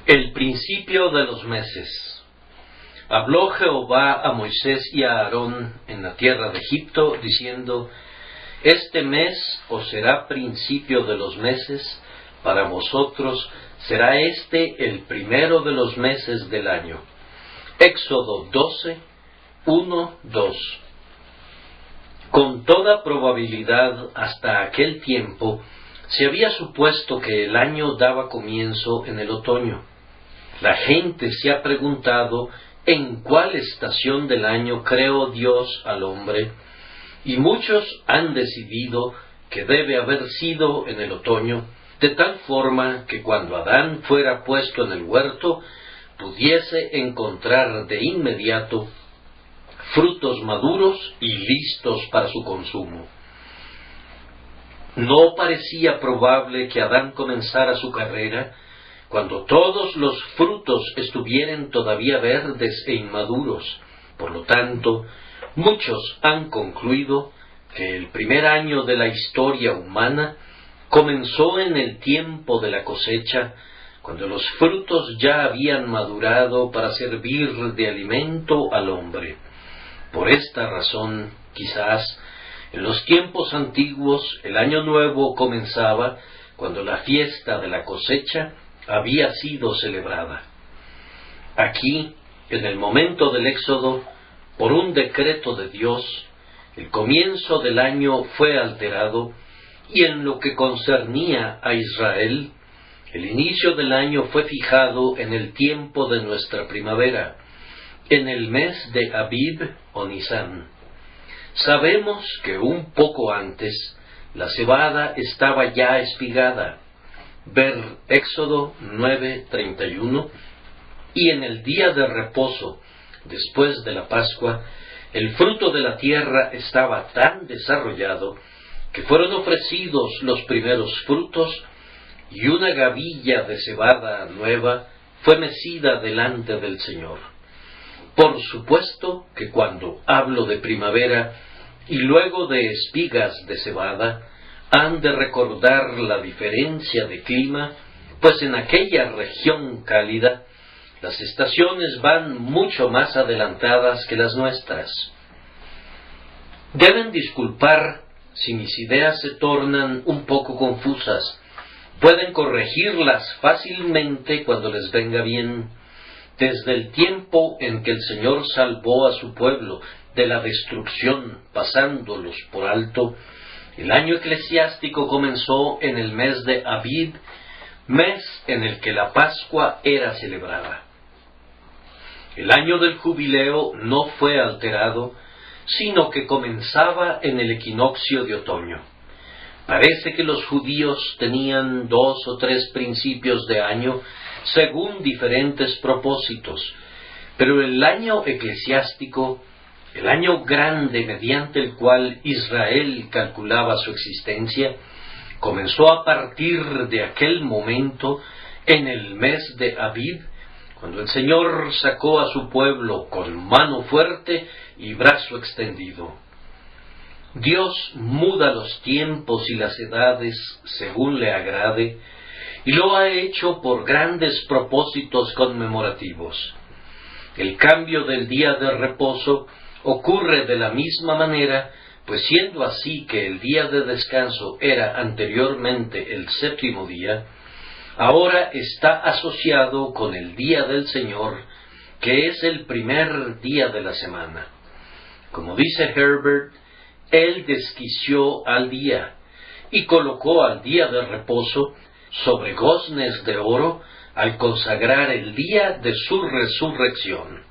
El principio de los meses. Habló Jehová a Moisés y a Aarón en la tierra de Egipto, diciendo: Este mes os será principio de los meses, para vosotros será este el primero de los meses del año. Éxodo 12, 1, 2. Con toda probabilidad, hasta aquel tiempo, se había supuesto que el año daba comienzo en el otoño. La gente se ha preguntado en cuál estación del año creó Dios al hombre, y muchos han decidido que debe haber sido en el otoño, de tal forma que cuando Adán fuera puesto en el huerto, pudiese encontrar de inmediato frutos maduros y listos para su consumo. No parecía probable que Adán comenzara su carrera cuando todos los frutos estuvieran todavía verdes e inmaduros. Por lo tanto, muchos han concluido que el primer año de la historia humana comenzó en el tiempo de la cosecha, cuando los frutos ya habían madurado para servir de alimento al hombre. Por esta razón, quizás, en los tiempos antiguos, el año nuevo comenzaba cuando la fiesta de la cosecha había sido celebrada. Aquí, en el momento del Éxodo, por un decreto de Dios, el comienzo del año fue alterado, y en lo que concernía a Israel, el inicio del año fue fijado en el tiempo de nuestra primavera, en el mes de Abib o Nisán. Sabemos que un poco antes la cebada estaba ya espigada. Ver Éxodo 9:31, y en el día de reposo, después de la Pascua, el fruto de la tierra estaba tan desarrollado que fueron ofrecidos los primeros frutos, y una gavilla de cebada nueva fue mecida delante del Señor. Por supuesto que cuando hablo de primavera y luego de espigas de cebada, han de recordar la diferencia de clima, pues en aquella región cálida las estaciones van mucho más adelantadas que las nuestras. Deben disculpar si mis ideas se tornan un poco confusas. Pueden corregirlas fácilmente cuando les venga bien. Desde el tiempo en que el Señor salvó a su pueblo de la destrucción, pasándolos por alto, el año eclesiástico comenzó en el mes de Abib, mes en el que la Pascua era celebrada. El año del jubileo no fue alterado, sino que comenzaba en el equinoccio de otoño. Parece que los judíos tenían 2 o 3 principios de año según diferentes propósitos, pero el año eclesiástico, el año grande mediante el cual Israel calculaba su existencia, comenzó a partir de aquel momento en el mes de Abib, cuando el Señor sacó a su pueblo con mano fuerte y brazo extendido. Dios muda los tiempos y las edades según le agrade, y lo ha hecho por grandes propósitos conmemorativos. El cambio del día de reposo ocurre de la misma manera, pues siendo así que el día de descanso era anteriormente el 7º día, ahora está asociado con el día del Señor, que es el primer día de la semana. Como dice Herbert, Él desquició al día, y colocó al día de reposo sobre goznes de oro, al consagrar el día de su resurrección.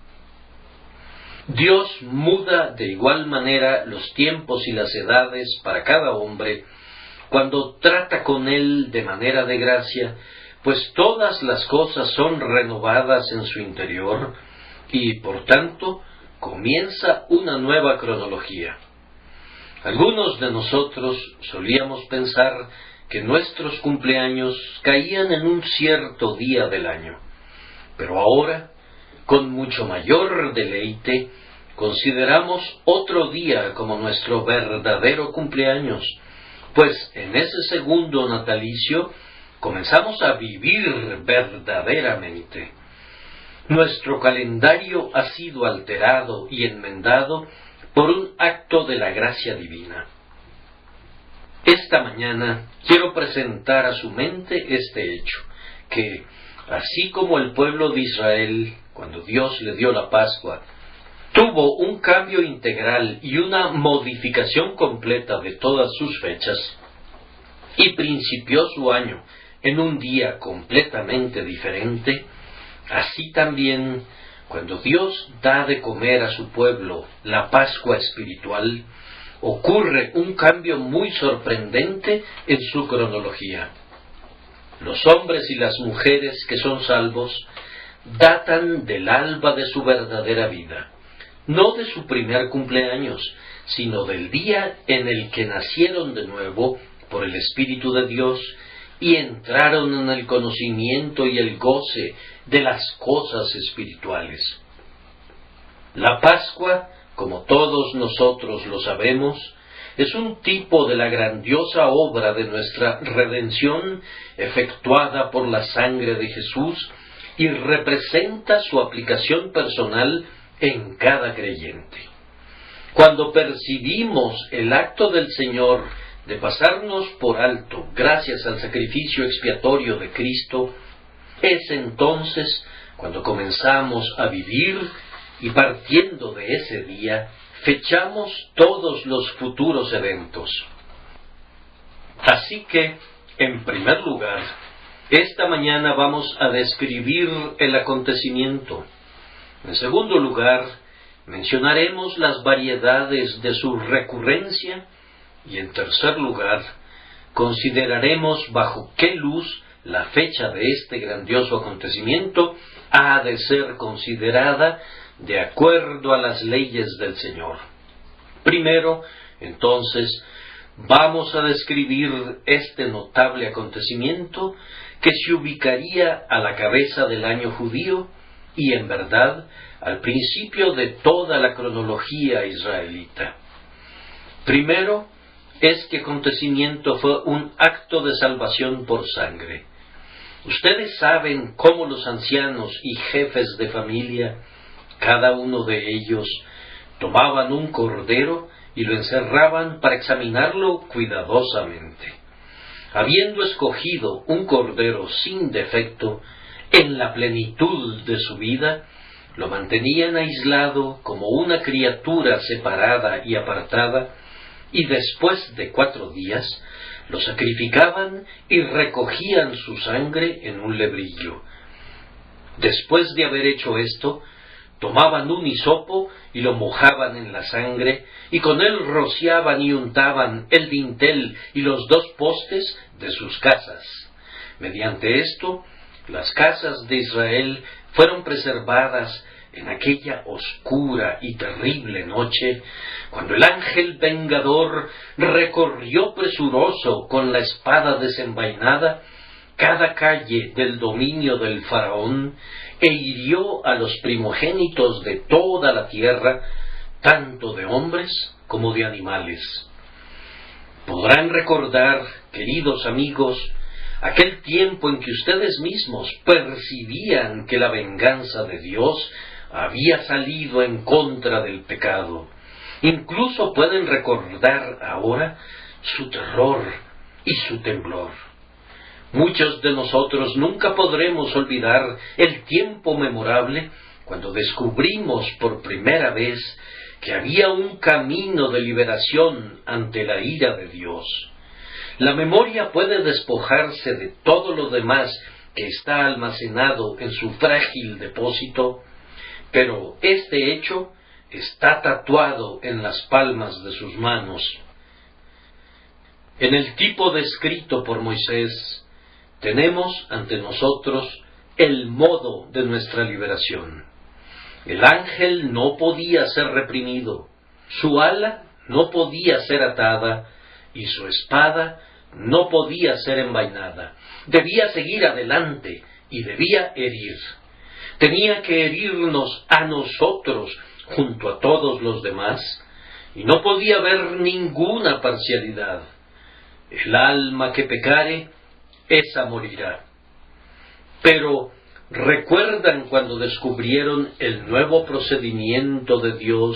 Dios muda de igual manera los tiempos y las edades para cada hombre, cuando trata con él de manera de gracia, pues todas las cosas son renovadas en su interior, y por tanto comienza una nueva cronología. Algunos de nosotros solíamos pensar que nuestros cumpleaños caían en un cierto día del año, pero ahora, con mucho mayor deleite, consideramos otro día como nuestro verdadero cumpleaños, pues en ese segundo natalicio comenzamos a vivir verdaderamente. Nuestro calendario ha sido alterado y enmendado por un acto de la gracia divina. Esta mañana quiero presentar a su mente este hecho, que, así como el pueblo de Israel, cuando Dios le dio la Pascua, tuvo un cambio integral y una modificación completa de todas sus fechas, y principió su año en un día completamente diferente, así también, cuando Dios da de comer a su pueblo la Pascua espiritual, ocurre un cambio muy sorprendente en su cronología. Los hombres y las mujeres que son salvos datan del alba de su verdadera vida, no de su primer cumpleaños, sino del día en el que nacieron de nuevo por el Espíritu de Dios y entraron en el conocimiento y el goce de las cosas espirituales. La Pascua, como todos nosotros lo sabemos, es un tipo de la grandiosa obra de nuestra redención efectuada por la sangre de Jesús y representa su aplicación personal en cada creyente. Cuando percibimos el acto del Señor de pasarnos por alto gracias al sacrificio expiatorio de Cristo, es entonces cuando comenzamos a vivir y partiendo de ese día, fechamos todos los futuros eventos. Así que, en primer lugar, esta mañana vamos a describir el acontecimiento. En segundo lugar, mencionaremos las variedades de su recurrencia y en tercer lugar, consideraremos bajo qué luz la fecha de este grandioso acontecimiento ha de ser considerada de acuerdo a las leyes del Señor. Primero, entonces, vamos a describir este notable acontecimiento que se ubicaría a la cabeza del año judío y, en verdad, al principio de toda la cronología israelita. Primero, este acontecimiento fue un acto de salvación por sangre. Ustedes saben cómo los ancianos y jefes de familia, cada uno de ellos, tomaban un cordero y lo encerraban para examinarlo cuidadosamente. Habiendo escogido un cordero sin defecto, en la plenitud de su vida, lo mantenían aislado como una criatura separada y apartada, y después de 4 días, lo sacrificaban y recogían su sangre en un lebrillo. Después de haber hecho esto, tomaban un hisopo y lo mojaban en la sangre, y con él rociaban y untaban el dintel y los 2 postes de sus casas. Mediante esto, las casas de Israel fueron preservadas en aquella oscura y terrible noche, cuando el ángel vengador recorrió presuroso con la espada desenvainada cada calle del dominio del faraón e hirió a los primogénitos de toda la tierra, tanto de hombres como de animales. Podrán recordar, queridos amigos, aquel tiempo en que ustedes mismos percibían que la venganza de Dios había salido en contra del pecado. Incluso pueden recordar ahora su terror y su temblor. Muchos de nosotros nunca podremos olvidar el tiempo memorable cuando descubrimos por primera vez que había un camino de liberación ante la ira de Dios. La memoria puede despojarse de todo lo demás que está almacenado en su frágil depósito, pero este hecho está tatuado en las palmas de sus manos. En el tipo descrito por Moisés, tenemos ante nosotros el modo de nuestra liberación. El ángel no podía ser reprimido, su ala no podía ser atada y su espada no podía ser envainada. Debía seguir adelante y debía herir. Tenía que herirnos a nosotros junto a todos los demás y no podía haber ninguna parcialidad. El alma que pecare, esa morirá. Pero ¿recuerdan cuando descubrieron el nuevo procedimiento de Dios,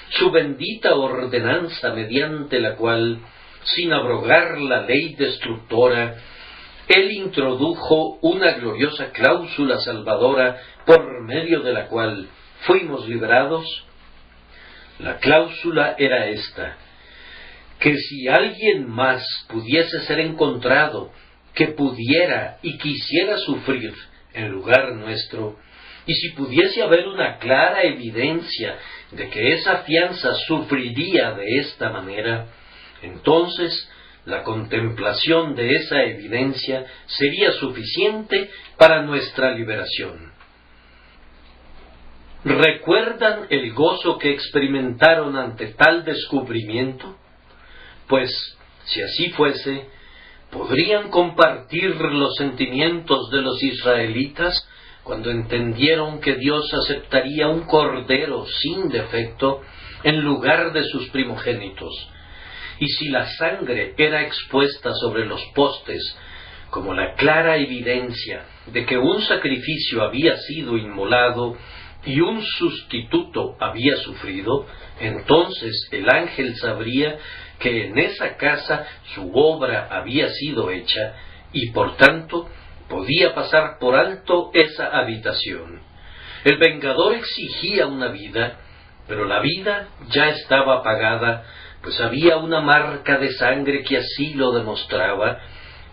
su bendita ordenanza mediante la cual, sin abrogar la ley destructora, Él introdujo una gloriosa cláusula salvadora por medio de la cual fuimos librados? La cláusula era esta: que si alguien más pudiese ser encontrado que pudiera y quisiera sufrir en lugar nuestro, y si pudiese haber una clara evidencia de que esa fianza sufriría de esta manera, entonces la contemplación de esa evidencia sería suficiente para nuestra liberación. ¿Recuerdan el gozo que experimentaron ante tal descubrimiento? Pues, si así fuese, ¿podrían compartir los sentimientos de los israelitas cuando entendieron que Dios aceptaría un cordero sin defecto en lugar de sus primogénitos? Y si la sangre era expuesta sobre los postes como la clara evidencia de que un sacrificio había sido inmolado y un sustituto había sufrido, entonces el ángel sabría que en esa casa su obra había sido hecha y por tanto podía pasar por alto esa habitación. El vengador exigía una vida, pero la vida ya estaba pagada, pues había una marca de sangre que así lo demostraba,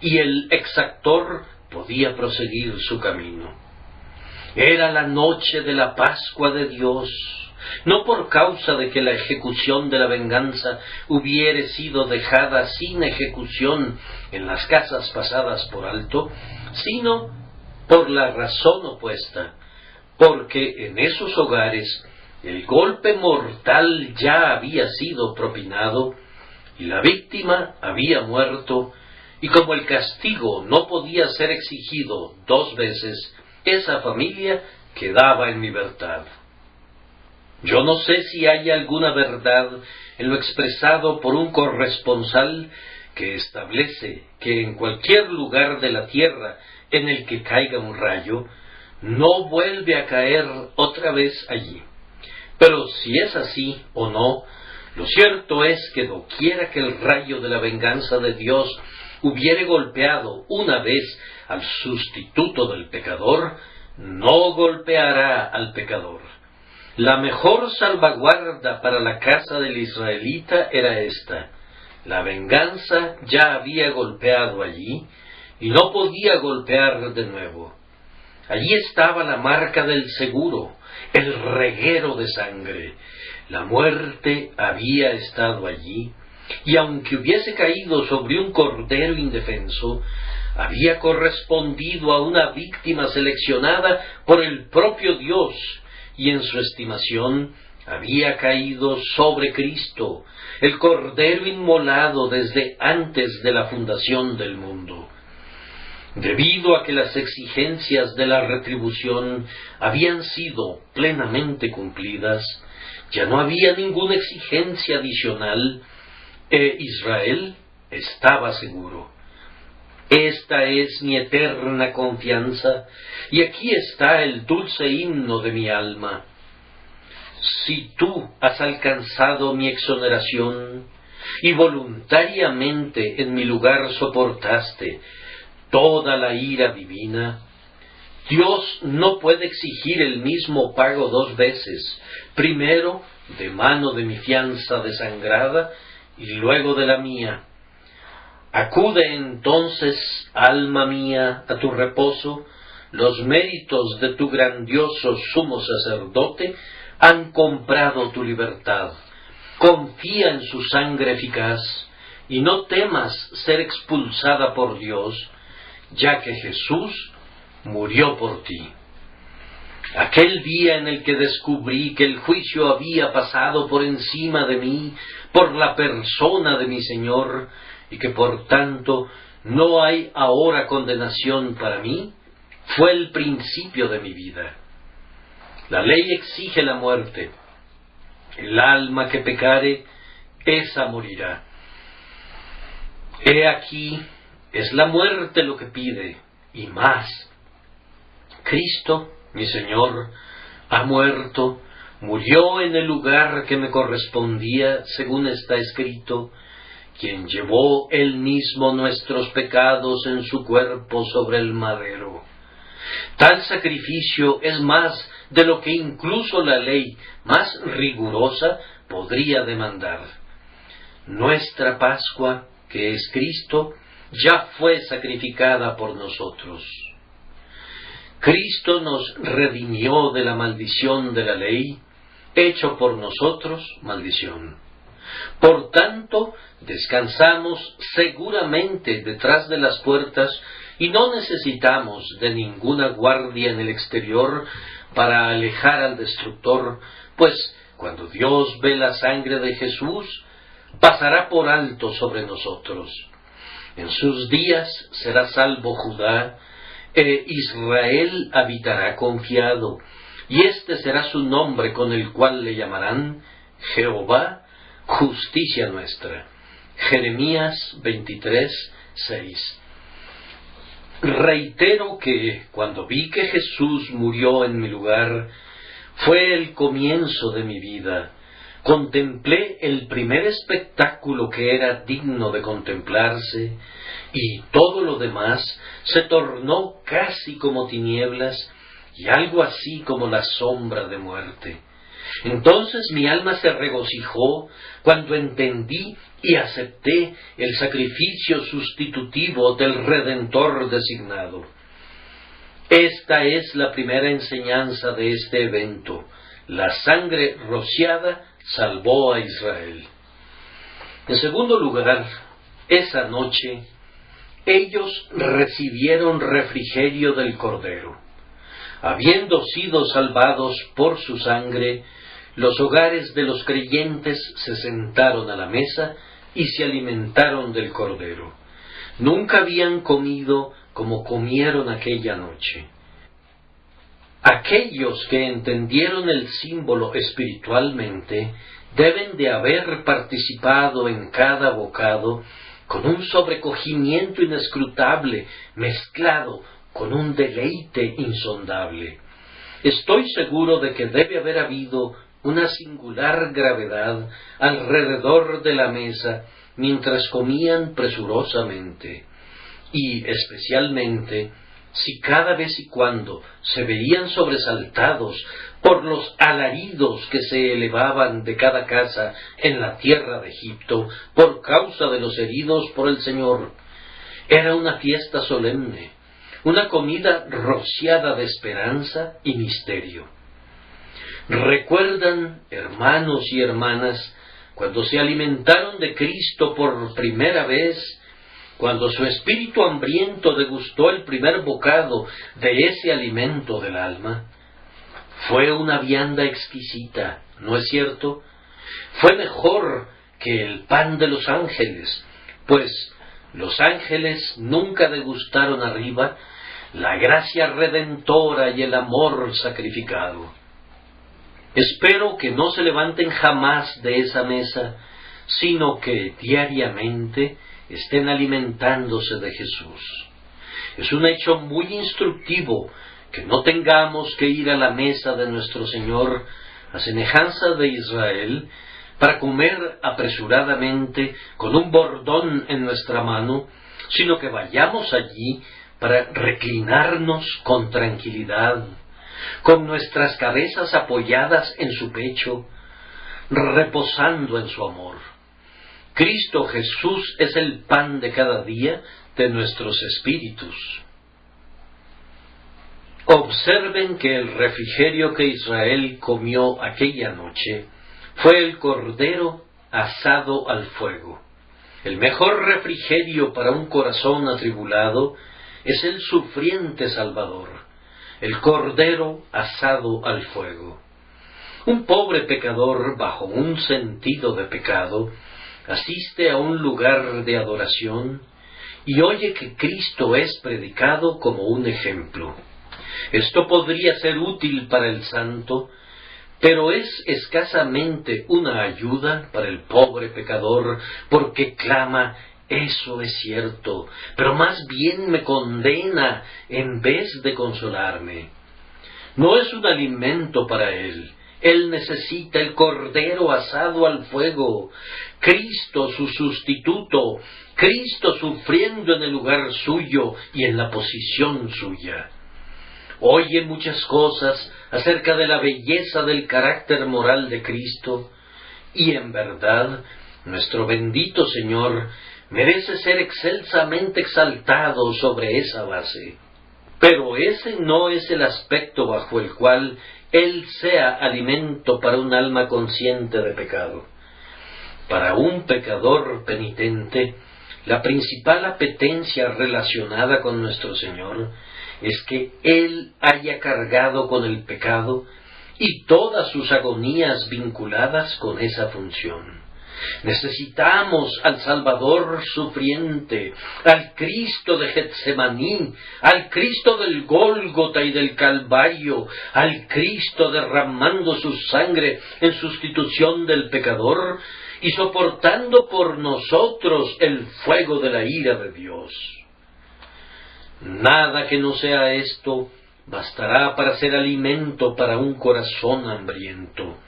y el exactor podía proseguir su camino. Era la noche de la Pascua de Dios, no por causa de que la ejecución de la venganza hubiere sido dejada sin ejecución en las casas pasadas por alto, sino por la razón opuesta, porque en esos hogares el golpe mortal ya había sido propinado y la víctima había muerto, y como el castigo no podía ser exigido 2 veces, esa familia quedaba en libertad. Yo no sé si hay alguna verdad en lo expresado por un corresponsal que establece que en cualquier lugar de la tierra en el que caiga un rayo, no vuelve a caer otra vez allí. Pero si es así o no, lo cierto es que doquiera que el rayo de la venganza de Dios hubiere golpeado una vez al sustituto del pecador, no golpeará al pecador. La mejor salvaguarda para la casa del israelita era esta: la venganza ya había golpeado allí y no podía golpear de nuevo. Allí estaba la marca del seguro, el reguero de sangre. La muerte había estado allí, y aunque hubiese caído sobre un cordero indefenso, había correspondido a una víctima seleccionada por el propio Dios, y en su estimación había caído sobre Cristo, el Cordero inmolado desde antes de la fundación del mundo. Debido a que las exigencias de la retribución habían sido plenamente cumplidas, ya no había ninguna exigencia adicional, e Israel estaba seguro. Esta es mi eterna confianza, y aquí está el dulce himno de mi alma. Si tú has alcanzado mi exoneración, y voluntariamente en mi lugar soportaste toda la ira divina, Dios no puede exigir el mismo pago 2 veces, primero de mano de mi fianza desangrada, y luego de la mía. Acude entonces, alma mía, a tu reposo. Los méritos de tu grandioso sumo sacerdote han comprado tu libertad. Confía en su sangre eficaz, y no temas ser expulsada por Dios, ya que Jesús murió por ti. Aquel día en el que descubrí que el juicio había pasado por encima de mí, por la persona de mi Señor, y que por tanto no hay ahora condenación para mí, fue el principio de mi vida. La ley exige la muerte. El alma que pecare, esa morirá. He aquí, Es la muerte lo que pide, y más. Cristo, mi Señor, ha muerto, murió en el lugar que me correspondía, según está escrito, quien llevó él mismo nuestros pecados en su cuerpo sobre el madero. Tal sacrificio es más de lo que incluso la ley más rigurosa podría demandar. Nuestra Pascua, que es Cristo, ya fue sacrificada por nosotros. Cristo nos redimió de la maldición de la ley, hecho por nosotros maldición. Por tanto, descansamos seguramente detrás de las puertas y no necesitamos de ninguna guardia en el exterior para alejar al destructor, pues cuando Dios ve la sangre de Jesús, pasará por alto sobre nosotros. En sus días será salvo Judá, e Israel habitará confiado, y este será su nombre con el cual le llamarán Jehová, justicia nuestra. Jeremías 23:6. Reitero que cuando vi que Jesús murió en mi lugar, fue el comienzo de mi vida. Contemplé el primer espectáculo que era digno de contemplarse, y todo lo demás se tornó casi como tinieblas y algo así como la sombra de muerte. Entonces mi alma se regocijó cuando entendí y acepté el sacrificio sustitutivo del Redentor designado. Esta es la primera enseñanza de este evento. La sangre rociada salvó a Israel. En segundo lugar, esa noche, ellos recibieron refrigerio del Cordero. Habiendo sido salvados por su sangre, los hogares de los creyentes se sentaron a la mesa y se alimentaron del Cordero. Nunca habían comido como comieron aquella noche. Aquellos que entendieron el símbolo espiritualmente deben de haber participado en cada bocado con un sobrecogimiento inescrutable mezclado con un deleite insondable. Estoy seguro de que debe haber habido una singular gravedad alrededor de la mesa mientras comían presurosamente, y especialmente si cada vez y cuando se veían sobresaltados por los alaridos que se elevaban de cada casa en la tierra de Egipto por causa de los heridos por el Señor. Era una fiesta solemne, una comida rociada de esperanza y misterio. ¿Recuerdan, hermanos y hermanas, cuando se alimentaron de Cristo por primera vez, cuando su espíritu hambriento degustó el primer bocado de ese alimento del alma? Fue una vianda exquisita, ¿no es cierto? Fue mejor que el pan de los ángeles, pues los ángeles nunca degustaron arriba la gracia redentora y el amor sacrificado. Espero que no se levanten jamás de esa mesa, sino que diariamente estén alimentándose de Jesús. Es un hecho muy instructivo que no tengamos que ir a la mesa de nuestro Señor, a semejanza de Israel, para comer apresuradamente con un bordón en nuestra mano, sino que vayamos allí para reclinarnos con tranquilidad, con nuestras cabezas apoyadas en su pecho, reposando en su amor. Cristo Jesús es el pan de cada día de nuestros espíritus. Observen que el refrigerio que Israel comió aquella noche fue el cordero asado al fuego. El mejor refrigerio para un corazón atribulado es el sufriente Salvador, el cordero asado al fuego. Un pobre pecador bajo un sentido de pecado asiste a un lugar de adoración y oye que Cristo es predicado como un ejemplo. Esto podría ser útil para el santo, pero es escasamente una ayuda para el pobre pecador, porque clama: Eso es cierto, pero más bien me condena en vez de consolarme. No es un alimento para él. Él necesita el cordero asado al fuego, Cristo su sustituto, Cristo sufriendo en el lugar suyo y en la posición suya. Oye muchas cosas acerca de la belleza del carácter moral de Cristo, y en verdad, nuestro bendito Señor merece ser excelsamente exaltado sobre esa base. Pero ese no es el aspecto bajo el cual Él sea alimento para un alma consciente de pecado. Para un pecador penitente, la principal apetencia relacionada con nuestro Señor es que Él haya cargado con el pecado y todas sus agonías vinculadas con esa función. Necesitamos al Salvador sufriente, al Cristo de Getsemaní, al Cristo del Gólgota y del Calvario, al Cristo derramando su sangre en sustitución del pecador y soportando por nosotros el fuego de la ira de Dios. Nada que no sea esto bastará para ser alimento para un corazón hambriento.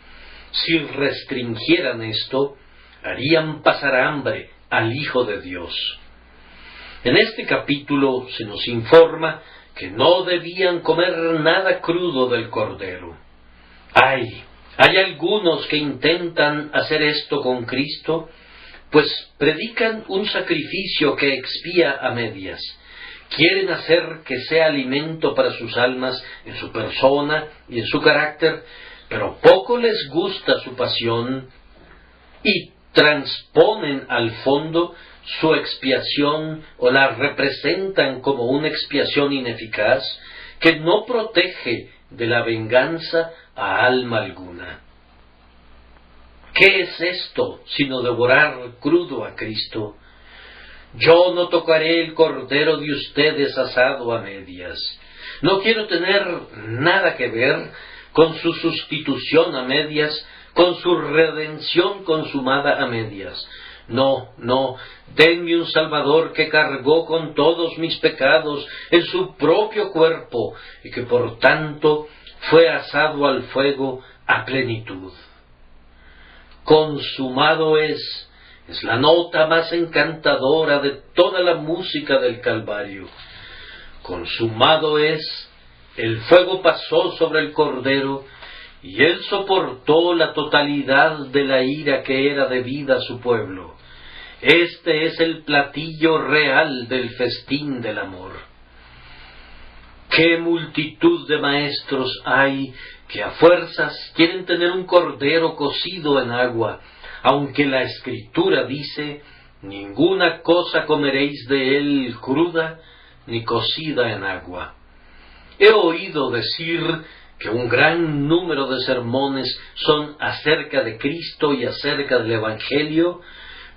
Si restringieran esto, harían pasar hambre al Hijo de Dios. En este capítulo se nos informa que no debían comer nada crudo del cordero. Hay algunos que intentan hacer esto con Cristo, pues predican un sacrificio que expía a medias. Quieren hacer que sea alimento para sus almas en su persona y en su carácter, pero poco les gusta su pasión y transponen al fondo su expiación o la representan como una expiación ineficaz que no protege de la venganza a alma alguna. ¿Qué es esto sino devorar crudo a Cristo? Yo no tocaré el cordero de ustedes asado a medias. No quiero tener nada que ver con su sustitución a medias, con su redención consumada a medias. No, denme un Salvador que cargó con todos mis pecados en su propio cuerpo y que por tanto fue asado al fuego a plenitud. Consumado es la nota más encantadora de toda la música del Calvario. Consumado es, el fuego pasó sobre el Cordero, y él soportó la totalidad de la ira que era debida a su pueblo. Este es el platillo real del festín del amor. ¡Qué multitud de maestros hay que a fuerzas quieren tener un cordero cocido en agua, aunque la Escritura dice: ninguna cosa comeréis de él cruda ni cocida en agua? He oído decir que un gran número de sermones son acerca de Cristo y acerca del Evangelio,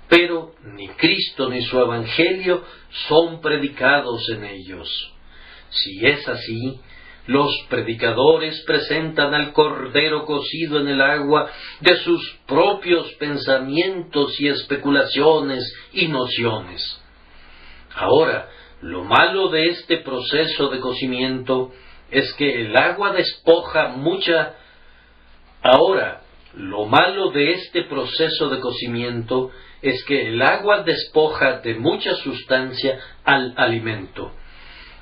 pero ni Cristo ni su Evangelio son predicados en ellos. Si es así, los predicadores presentan al Cordero cocido en el agua de sus propios pensamientos y especulaciones y nociones. Ahora, lo malo de este proceso de cocimiento es que el agua despoja mucha... Ahora, lo malo de este proceso de cocimiento es que el agua despoja de mucha sustancia al alimento.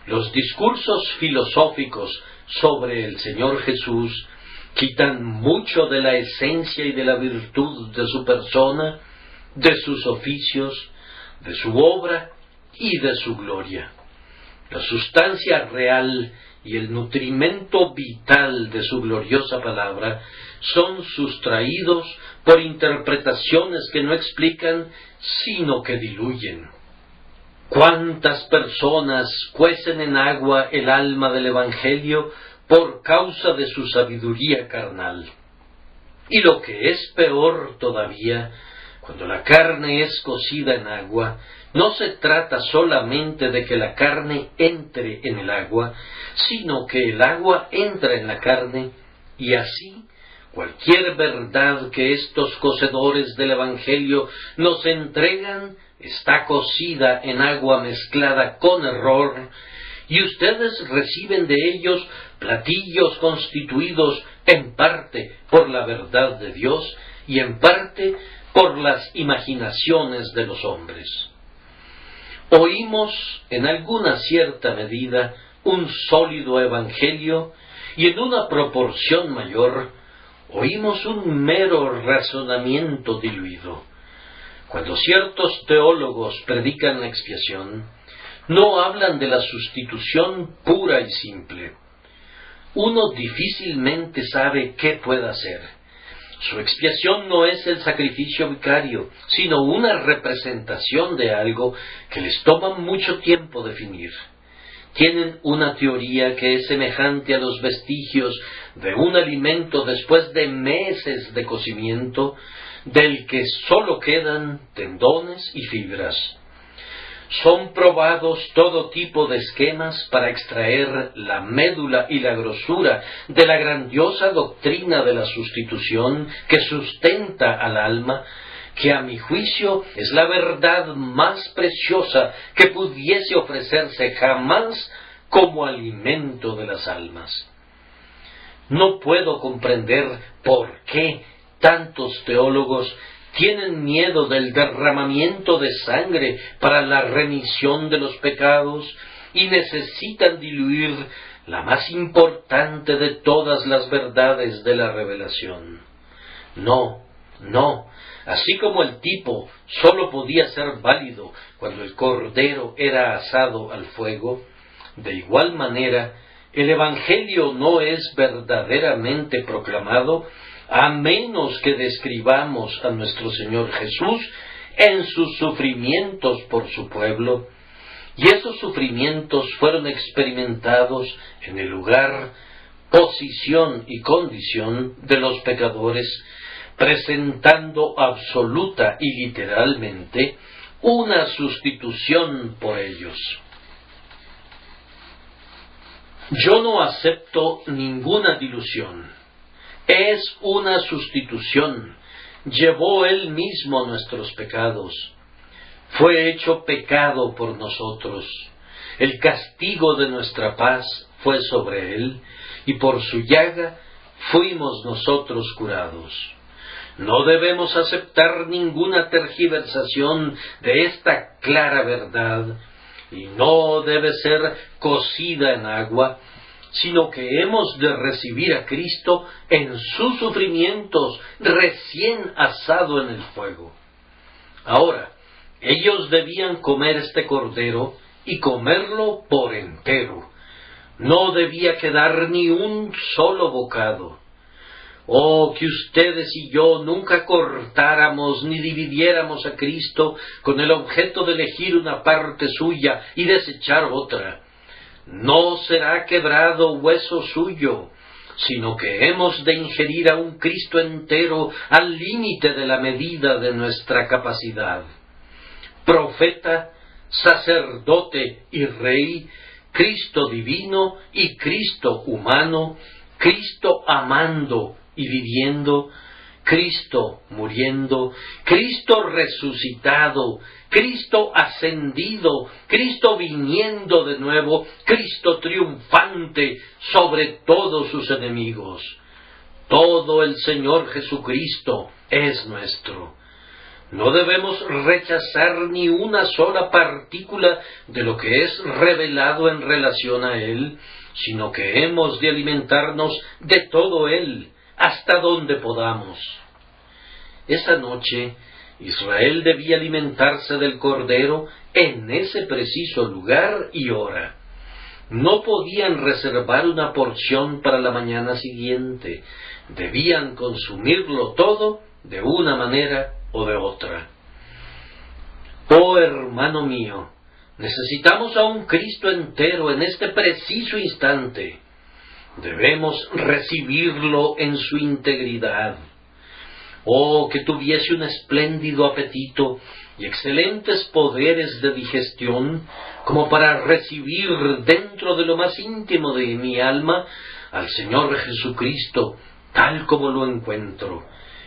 Los discursos filosóficos sobre el Señor Jesús quitan mucho de la esencia y de la virtud de su persona, de sus oficios, de su obra y de su gloria. La sustancia real y el nutrimento vital de su gloriosa palabra son sustraídos por interpretaciones que no explican, sino que diluyen. ¿Cuántas personas cuecen en agua el alma del Evangelio por causa de su sabiduría carnal? Y lo que es peor todavía, cuando la carne es cocida en agua, no se trata solamente de que la carne entre en el agua, sino que el agua entra en la carne, y así, Cualquier verdad que estos cocedores del Evangelio nos entregan está cocida en agua mezclada con error, y ustedes reciben de ellos platillos constituidos en parte por la verdad de Dios y en parte por las imaginaciones de los hombres. Oímos en alguna cierta medida un sólido evangelio y en una proporción mayor oímos un mero razonamiento diluido. Cuando ciertos teólogos predican la expiación, no hablan de la sustitución pura y simple. Uno difícilmente sabe qué puede hacer. Su expiación no es el sacrificio vicario, sino una representación de algo que les toma mucho tiempo definir. Tienen una teoría que es semejante a los vestigios de un alimento después de meses de cocimiento, del que sólo quedan tendones y fibras. Son probados todo tipo de esquemas para extraer la médula y la grosura de la grandiosa doctrina de la sustitución que sustenta al alma, que a mi juicio es la verdad más preciosa que pudiese ofrecerse jamás como alimento de las almas. No puedo comprender por qué tantos teólogos tienen miedo del derramamiento de sangre para la remisión de los pecados y necesitan diluir la más importante de todas las verdades de la revelación. No, así como el tipo sólo podía ser válido cuando el cordero era asado al fuego, de igual manera el Evangelio no es verdaderamente proclamado a menos que describamos a nuestro Señor Jesús en sus sufrimientos por su pueblo, y esos sufrimientos fueron experimentados en el lugar, posición y condición de los pecadores, presentando absoluta y literalmente una sustitución por ellos. Yo no acepto ninguna dilución. Es una sustitución. Llevó Él mismo nuestros pecados. Fue hecho pecado por nosotros. El castigo de nuestra paz fue sobre Él, y por su llaga fuimos nosotros curados. No debemos aceptar ninguna tergiversación de esta clara verdad, y no debe ser cocida en agua, sino que hemos de recibir a Cristo en sus sufrimientos recién asado en el fuego. Ahora, ellos debían comer este cordero y comerlo por entero. No debía quedar ni un solo bocado. Oh, que ustedes y yo nunca cortáramos ni dividiéramos a Cristo con el objeto de elegir una parte suya y desechar otra. No será quebrado hueso suyo, sino que hemos de ingerir a un Cristo entero al límite de la medida de nuestra capacidad. Profeta, sacerdote y rey, Cristo divino y Cristo humano, Cristo amando y viviendo, Cristo muriendo, Cristo resucitado, Cristo ascendido, Cristo viniendo de nuevo, Cristo triunfante sobre todos sus enemigos. Todo el Señor Jesucristo es nuestro. No debemos rechazar ni una sola partícula de lo que es revelado en relación a Él, sino que hemos de alimentarnos de todo Él, hasta donde podamos. Esa noche, Israel debía alimentarse del Cordero en ese preciso lugar y hora. No podían reservar una porción para la mañana siguiente. Debían consumirlo todo de una manera o de otra. Oh hermano mío, necesitamos a un Cristo entero en este preciso instante. Debemos recibirlo en su integridad. Oh, que tuviese un espléndido apetito y excelentes poderes de digestión, como para recibir dentro de lo más íntimo de mi alma al Señor Jesucristo, tal como lo encuentro,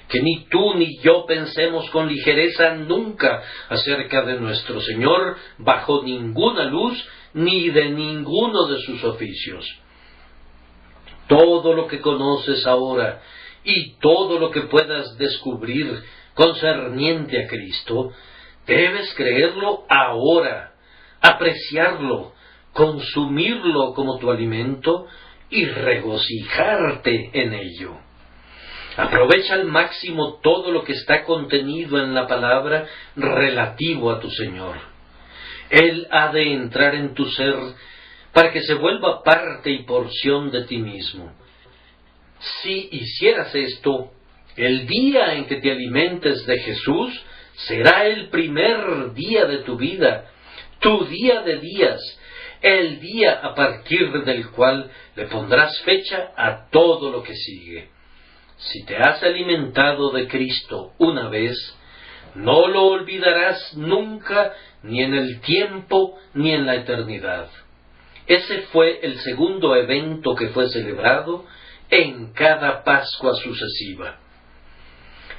que ni tú ni yo pensemos con ligereza nunca acerca de nuestro Señor bajo ninguna luz ni de ninguno de sus oficios. Todo lo que conoces ahora y todo lo que puedas descubrir concerniente a Cristo, debes creerlo ahora, apreciarlo, consumirlo como tu alimento y regocijarte en ello. Aprovecha al máximo todo lo que está contenido en la palabra relativo a tu Señor. Él ha de entrar en tu ser para que se vuelva parte y porción de ti mismo. Si hicieras esto, el día en que te alimentes de Jesús será el primer día de tu vida, tu día de días, el día a partir del cual le pondrás fecha a todo lo que sigue. Si te has alimentado de Cristo una vez, no lo olvidarás nunca, ni en el tiempo, ni en la eternidad. Ese fue el segundo evento que fue celebrado en cada Pascua sucesiva.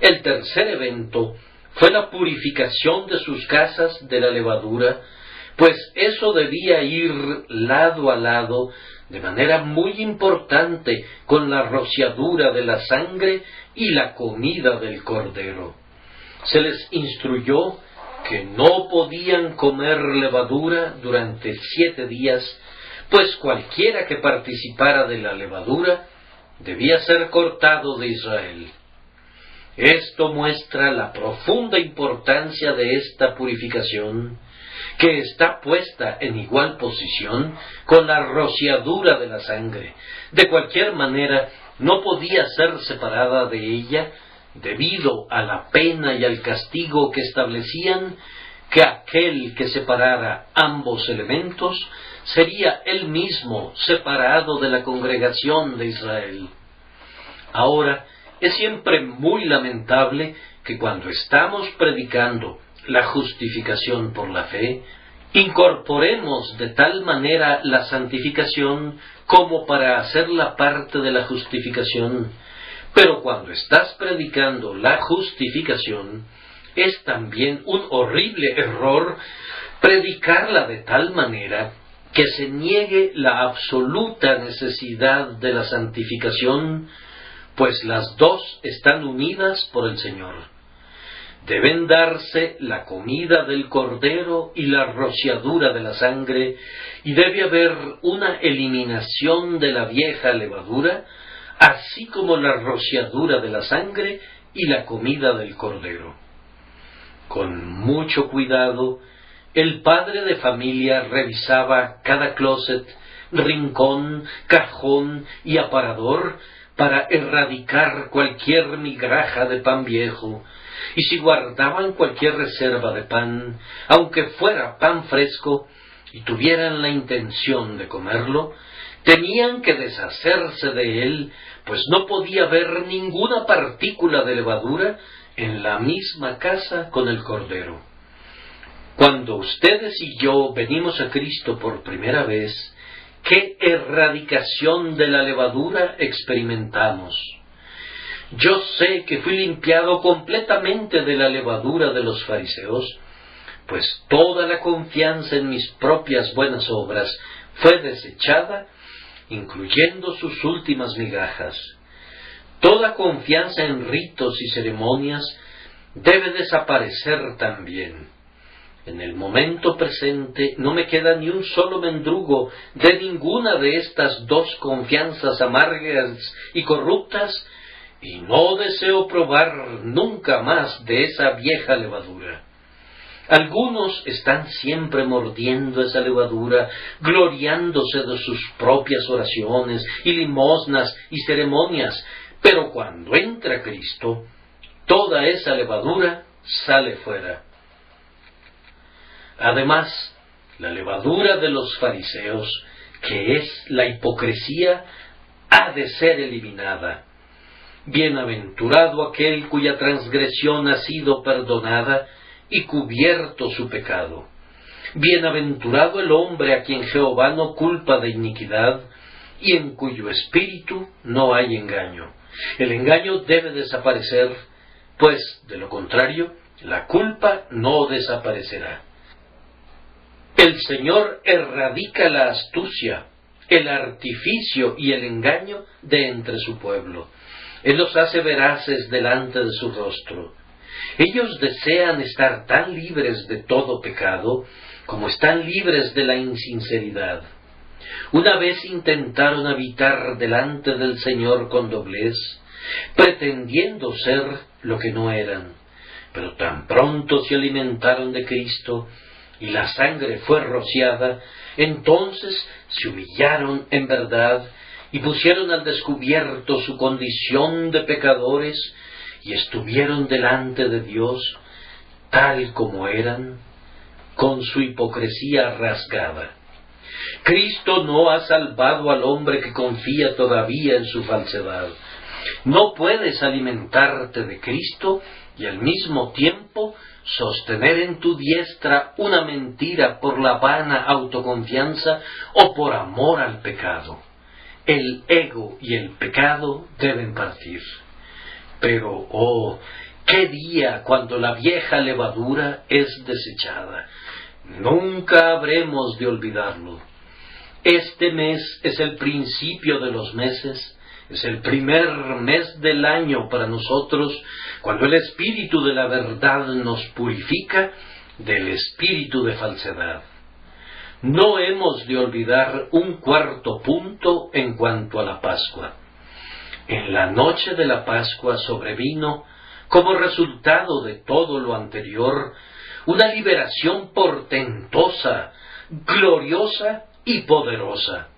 El tercer evento fue la purificación de sus casas de la levadura, pues eso debía ir lado a lado de manera muy importante con la rociadura de la sangre y la comida del cordero. Se les instruyó que no podían comer levadura durante 7 días, pues cualquiera que participara de la levadura debía ser cortado de Israel. Esto muestra la profunda importancia de esta purificación, que está puesta en igual posición con la rociadura de la sangre. De cualquier manera, no podía ser separada de ella, debido a la pena y al castigo que establecían que aquel que separara ambos elementos sería él mismo separado de la congregación de Israel. Ahora, es siempre muy lamentable que cuando estamos predicando la justificación por la fe, incorporemos de tal manera la santificación como para hacerla parte de la justificación. Pero cuando estás predicando la justificación, es también un horrible error predicarla de tal manera que se niegue la absoluta necesidad de la santificación, pues las dos están unidas por el Señor. Deben darse la comida del cordero y la rociadura de la sangre, y debe haber una eliminación de la vieja levadura, así como la rociadura de la sangre y la comida del cordero. Con mucho cuidado, el padre de familia revisaba cada closet, rincón, cajón y aparador para erradicar cualquier migaja de pan viejo, y si guardaban cualquier reserva de pan, aunque fuera pan fresco, y tuvieran la intención de comerlo, tenían que deshacerse de él, pues no podía haber ninguna partícula de levadura en la misma casa con el cordero. Cuando ustedes y yo venimos a Cristo por primera vez, ¿qué erradicación de la levadura experimentamos? Yo sé que fui limpiado completamente de la levadura de los fariseos, pues toda la confianza en mis propias buenas obras fue desechada, incluyendo sus últimas migajas. Toda confianza en ritos y ceremonias debe desaparecer también. En el momento presente no me queda ni un solo mendrugo de ninguna de estas dos confianzas amargas y corruptas, y no deseo probar nunca más de esa vieja levadura. Algunos están siempre mordiendo esa levadura, gloriándose de sus propias oraciones y limosnas y ceremonias, pero cuando entra Cristo, toda esa levadura sale fuera. Además, la levadura de los fariseos, que es la hipocresía, ha de ser eliminada. Bienaventurado aquel cuya transgresión ha sido perdonada y cubierto su pecado. Bienaventurado el hombre a quien Jehová no culpa de iniquidad y en cuyo espíritu no hay engaño. El engaño debe desaparecer, pues, de lo contrario, la culpa no desaparecerá. El Señor erradica la astucia, el artificio y el engaño de entre su pueblo. Él los hace veraces delante de su rostro. Ellos desean estar tan libres de todo pecado como están libres de la insinceridad. Una vez intentaron habitar delante del Señor con doblez, pretendiendo ser lo que no eran, pero tan pronto se alimentaron de Cristo y la sangre fue rociada, entonces se humillaron en verdad y pusieron al descubierto su condición de pecadores y estuvieron delante de Dios tal como eran, con su hipocresía rasgada. Cristo no ha salvado al hombre que confía todavía en su falsedad. No puedes alimentarte de Cristo y al mismo tiempo sostener en tu diestra una mentira por la vana autoconfianza o por amor al pecado. El ego y el pecado deben partir. Pero, oh, qué día cuando la vieja levadura es desechada. Nunca habremos de olvidarlo. Este mes es el principio de los meses, es el primer mes del año para nosotros, cuando el espíritu de la verdad nos purifica del espíritu de falsedad. No hemos de olvidar un cuarto punto en cuanto a la Pascua. En la noche de la Pascua sobrevino, como resultado de todo lo anterior, una liberación portentosa, gloriosa y poderosa.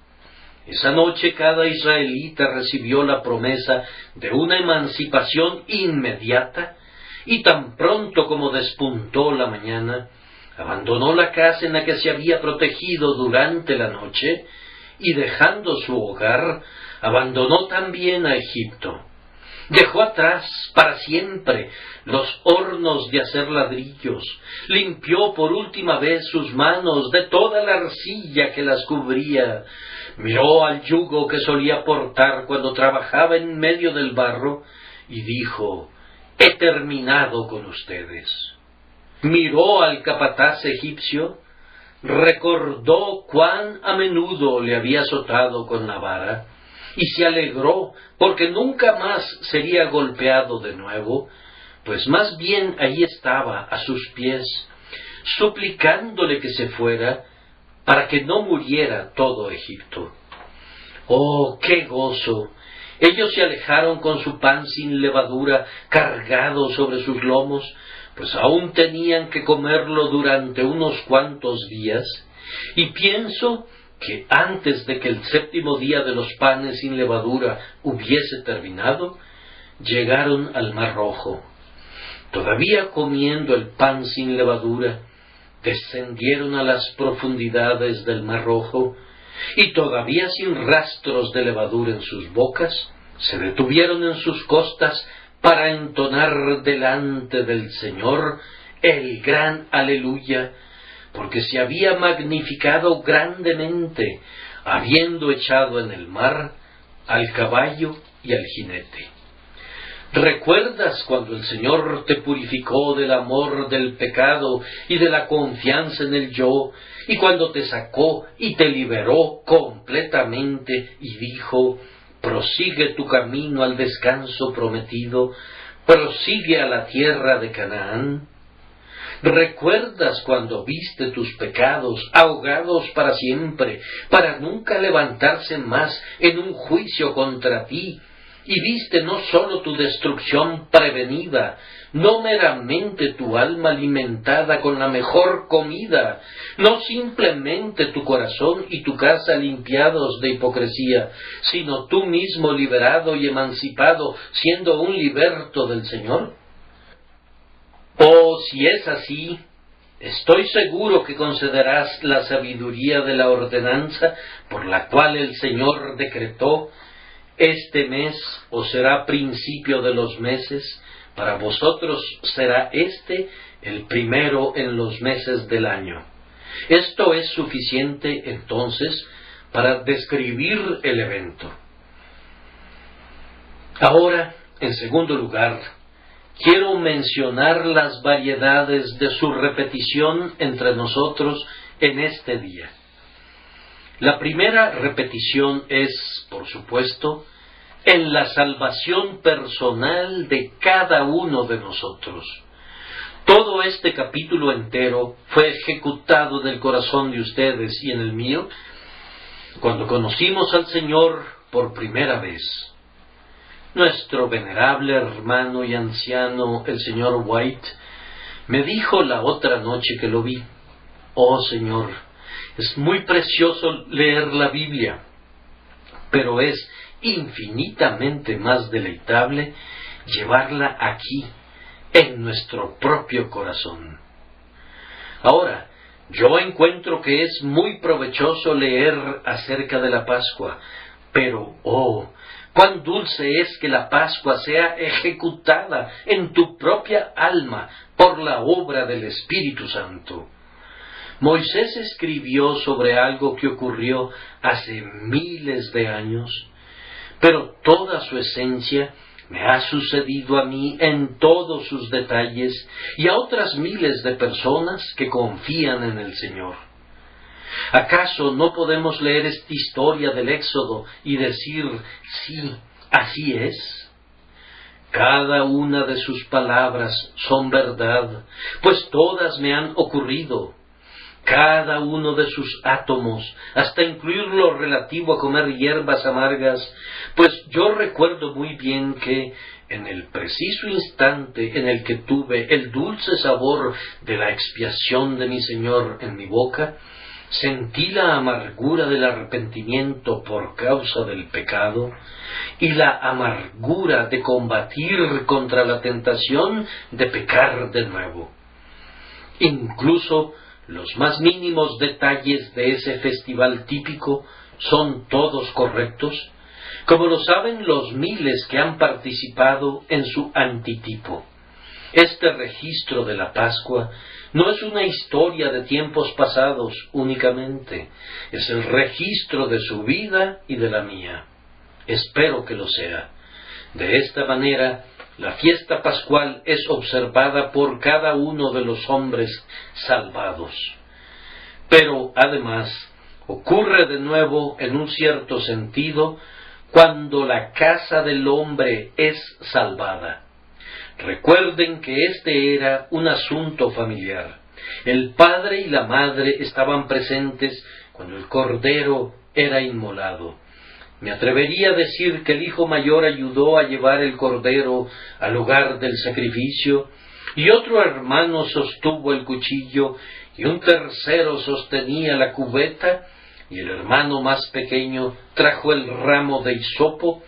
Esa noche cada israelita recibió la promesa de una emancipación inmediata y tan pronto como despuntó la mañana, abandonó la casa en la que se había protegido durante la noche y dejando su hogar, abandonó también a Egipto. Dejó atrás para siempre los hornos de hacer ladrillos, limpió por última vez sus manos de toda la arcilla que las cubría, miró al yugo que solía portar cuando trabajaba en medio del barro y dijo: «He terminado con ustedes». Miró al capataz egipcio, recordó cuán a menudo le había azotado con la vara, y se alegró porque nunca más sería golpeado de nuevo, pues más bien ahí estaba a sus pies, suplicándole que se fuera para que no muriera todo Egipto. ¡Oh, qué gozo! Ellos se alejaron con su pan sin levadura cargado sobre sus lomos, pues aún tenían que comerlo durante unos cuantos días, y pienso que antes de que el 7º día de los panes sin levadura hubiese terminado, llegaron al Mar Rojo. Todavía comiendo el pan sin levadura, descendieron a las profundidades del Mar Rojo, y todavía sin rastros de levadura en sus bocas, se detuvieron en sus costas para entonar delante del Señor el gran aleluya, porque se había magnificado grandemente, habiendo echado en el mar al caballo y al jinete. ¿Recuerdas cuando el Señor te purificó del amor del pecado y de la confianza en el yo, y cuando te sacó y te liberó completamente y dijo: «Prosigue tu camino al descanso prometido, prosigue a la tierra de Canaán»? ¿Recuerdas cuando viste tus pecados ahogados para siempre, para nunca levantarse más en un juicio contra ti, y viste no sólo tu destrucción prevenida, no meramente tu alma alimentada con la mejor comida, no simplemente tu corazón y tu casa limpiados de hipocresía, sino tú mismo liberado y emancipado, siendo un liberto del Señor? Oh, si es así, estoy seguro que concederás la sabiduría de la ordenanza por la cual el Señor decretó: «Este mes os será principio de los meses, para vosotros será este el primero en los meses del año». Esto es suficiente, entonces, para describir el evento. Ahora, en segundo lugar, quiero mencionar las variedades de su repetición entre nosotros en este día. La primera repetición es, por supuesto, en la salvación personal de cada uno de nosotros. Todo este capítulo entero fue ejecutado en el corazón de ustedes y en el mío cuando conocimos al Señor por primera vez. Nuestro venerable hermano y anciano, el señor White, me dijo la otra noche que lo vi: «Oh Señor, es muy precioso leer la Biblia, pero es infinitamente más deleitable llevarla aquí, en nuestro propio corazón». Ahora, yo encuentro que es muy provechoso leer acerca de la Pascua, pero cuán dulce es que la Pascua sea ejecutada en tu propia alma por la obra del Espíritu Santo. Moisés escribió sobre algo que ocurrió hace miles de años, pero toda su esencia me ha sucedido a mí en todos sus detalles y a otras miles de personas que confían en el Señor. ¿Acaso no podemos leer esta historia del Éxodo y decir: sí, así es? Cada una de sus palabras son verdad, pues todas me han ocurrido. Cada uno de sus átomos, hasta incluir lo relativo a comer hierbas amargas, pues yo recuerdo muy bien que en el preciso instante en el que tuve el dulce sabor de la expiación de mi Señor en mi boca, sentí la amargura del arrepentimiento por causa del pecado y la amargura de combatir contra la tentación de pecar de nuevo. Incluso los más mínimos detalles de ese festival típico son todos correctos, como lo saben los miles que han participado en su antitipo. Este registro de la Pascua no es una historia de tiempos pasados únicamente, es el registro de su vida y de la mía. Espero que lo sea. De esta manera, la fiesta pascual es observada por cada uno de los hombres salvados. Pero, además, ocurre de nuevo en un cierto sentido cuando la casa del hombre es salvada. Recuerden que este era un asunto familiar. El padre y la madre estaban presentes cuando el cordero era inmolado. Me atrevería a decir que el hijo mayor ayudó a llevar el cordero al lugar del sacrificio, y otro hermano sostuvo el cuchillo, y un tercero sostenía la cubeta, y el hermano más pequeño trajo el ramo de hisopo,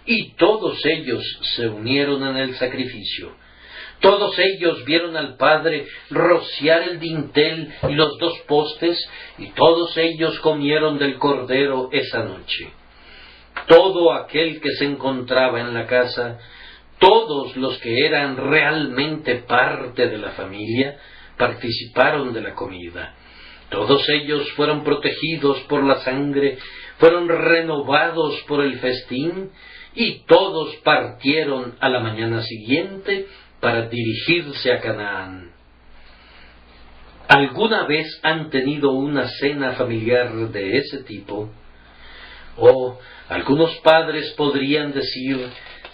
y todos ellos se unieron en el sacrificio. Todos ellos vieron al Padre rociar el dintel y los dos postes, y todos ellos comieron del cordero esa noche. Todo aquel que se encontraba en la casa, todos los que eran realmente parte de la familia, participaron de la comida. Todos ellos fueron protegidos por la sangre, fueron renovados por el festín, y todos partieron a la mañana siguiente para dirigirse a Canaán. ¿Alguna vez han tenido una cena familiar de ese tipo? Algunos padres podrían decir: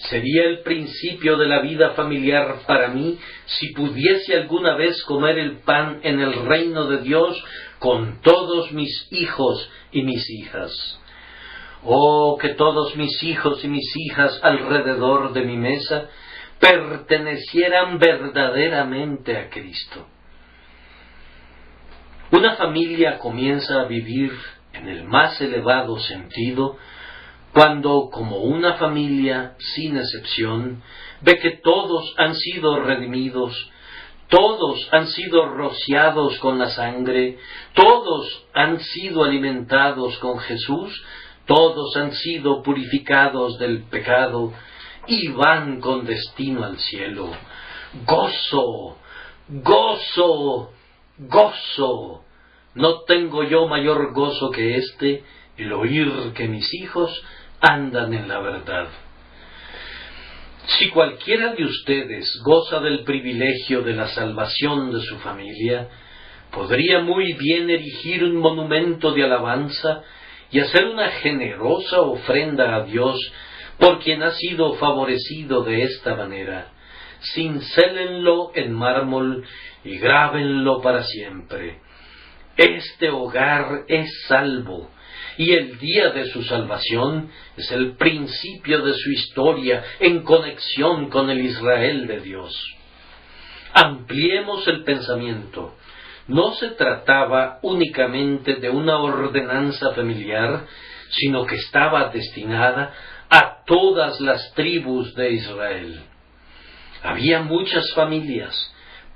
sería el principio de la vida familiar para mí si pudiese alguna vez comer el pan en el reino de Dios con todos mis hijos y mis hijas. Que todos mis hijos y mis hijas alrededor de mi mesa pertenecieran verdaderamente a Cristo. Una familia comienza a vivir en el más elevado sentido cuando, como una familia sin excepción, ve que todos han sido redimidos, todos han sido rociados con la sangre, todos han sido alimentados con Jesús, todos han sido purificados del pecado y van con destino al cielo. ¡Gozo! ¡Gozo! ¡Gozo! No tengo yo mayor gozo que este, el oír que mis hijos andan en la verdad. Si cualquiera de ustedes goza del privilegio de la salvación de su familia, podría muy bien erigir un monumento de alabanza y hacer una generosa ofrenda a Dios por quien ha sido favorecido de esta manera. Cincélenlo en mármol y grábenlo para siempre. Este hogar es salvo, y el día de su salvación es el principio de su historia en conexión con el Israel de Dios. Ampliemos el pensamiento. No se trataba únicamente de una ordenanza familiar, sino que estaba destinada a todas las tribus de Israel. Había muchas familias,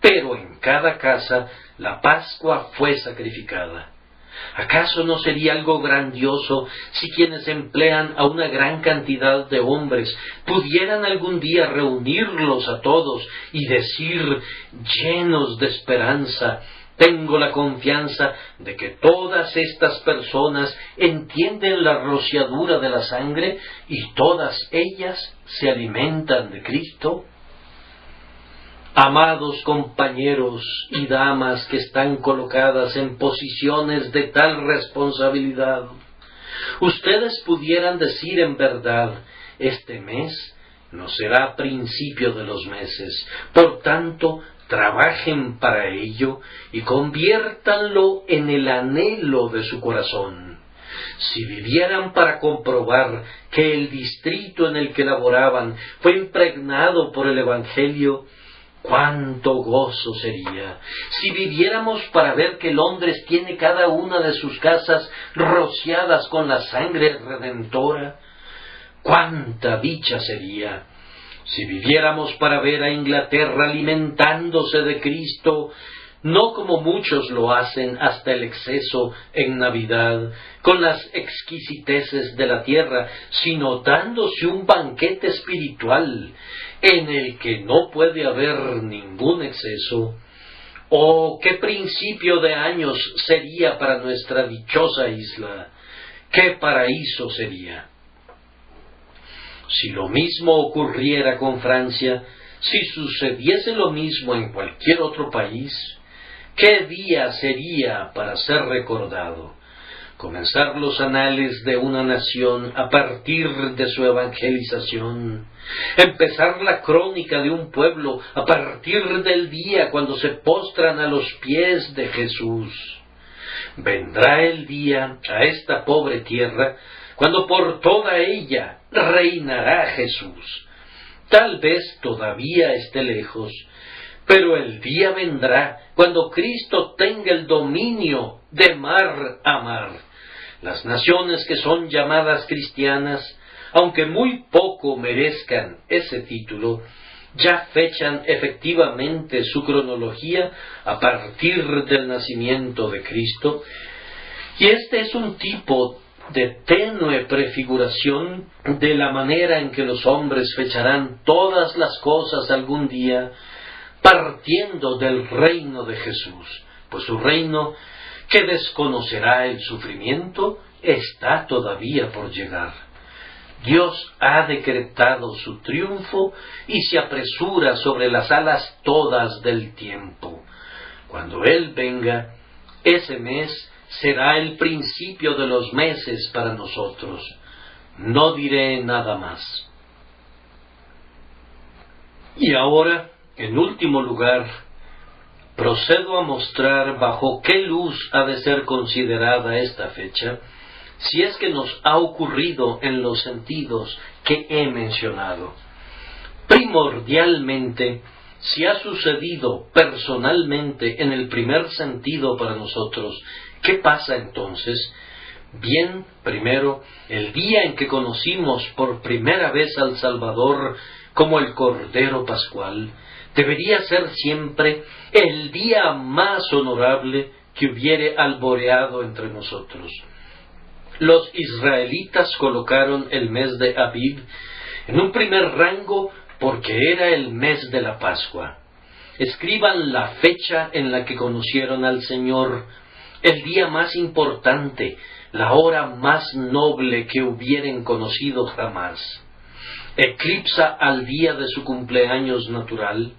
pero en cada casa la Pascua fue sacrificada. ¿Acaso no sería algo grandioso si quienes emplean a una gran cantidad de hombres pudieran algún día reunirlos a todos y decir, llenos de esperanza: tengo la confianza de que todas estas personas entienden la rociadura de la sangre y todas ellas se alimentan de Cristo? Amados compañeros y damas que están colocadas en posiciones de tal responsabilidad, ustedes pudieran decir en verdad: este mes no será principio de los meses, por tanto, trabajen para ello y conviértanlo en el anhelo de su corazón. Si vivieran para comprobar que el distrito en el que laboraban fue impregnado por el Evangelio, ¡cuánto gozo sería! Si viviéramos para ver que Londres tiene cada una de sus casas rociadas con la sangre redentora, ¡cuánta dicha sería! Si viviéramos para ver a Inglaterra alimentándose de Cristo, no como muchos lo hacen hasta el exceso en Navidad, con las exquisiteces de la tierra, sino dándose un banquete espiritual en el que no puede haber ningún exceso. ¡Oh, qué principio de años sería para nuestra dichosa isla! ¡Qué paraíso sería! Si lo mismo ocurriera con Francia, si sucediese lo mismo en cualquier otro país, ¿qué día sería para ser recordado? Comenzar los anales de una nación a partir de su evangelización, empezar la crónica de un pueblo a partir del día cuando se postran a los pies de Jesús. Vendrá el día a esta pobre tierra cuando por toda ella reinará Jesús. Tal vez todavía esté lejos, pero el día vendrá cuando Cristo tenga el dominio de mar a mar. Las naciones que son llamadas cristianas, aunque muy poco merezcan ese título, ya fechan efectivamente su cronología a partir del nacimiento de Cristo, y este es un tipo de tenue prefiguración de la manera en que los hombres fecharán todas las cosas algún día, partiendo del reino de Jesús, pues su reino, que desconocerá el sufrimiento, está todavía por llegar. Dios ha decretado su triunfo y se apresura sobre las alas todas del tiempo. Cuando Él venga, ese mes será el principio de los meses para nosotros. No diré nada más. Y ahora, en último lugar, procedo a mostrar bajo qué luz ha de ser considerada esta fecha, si es que nos ha ocurrido en los sentidos que he mencionado. Primordialmente, si ha sucedido personalmente en el primer sentido para nosotros, ¿qué pasa entonces? Bien, primero, el día en que conocimos por primera vez al Salvador como el Cordero Pascual, debería ser siempre el día más honorable que hubiere alboreado entre nosotros. Los israelitas colocaron el mes de Abib en un primer rango porque era el mes de la Pascua. Escriban la fecha en la que conocieron al Señor, el día más importante, la hora más noble que hubieren conocido jamás. Eclipsa al día de su cumpleaños natural,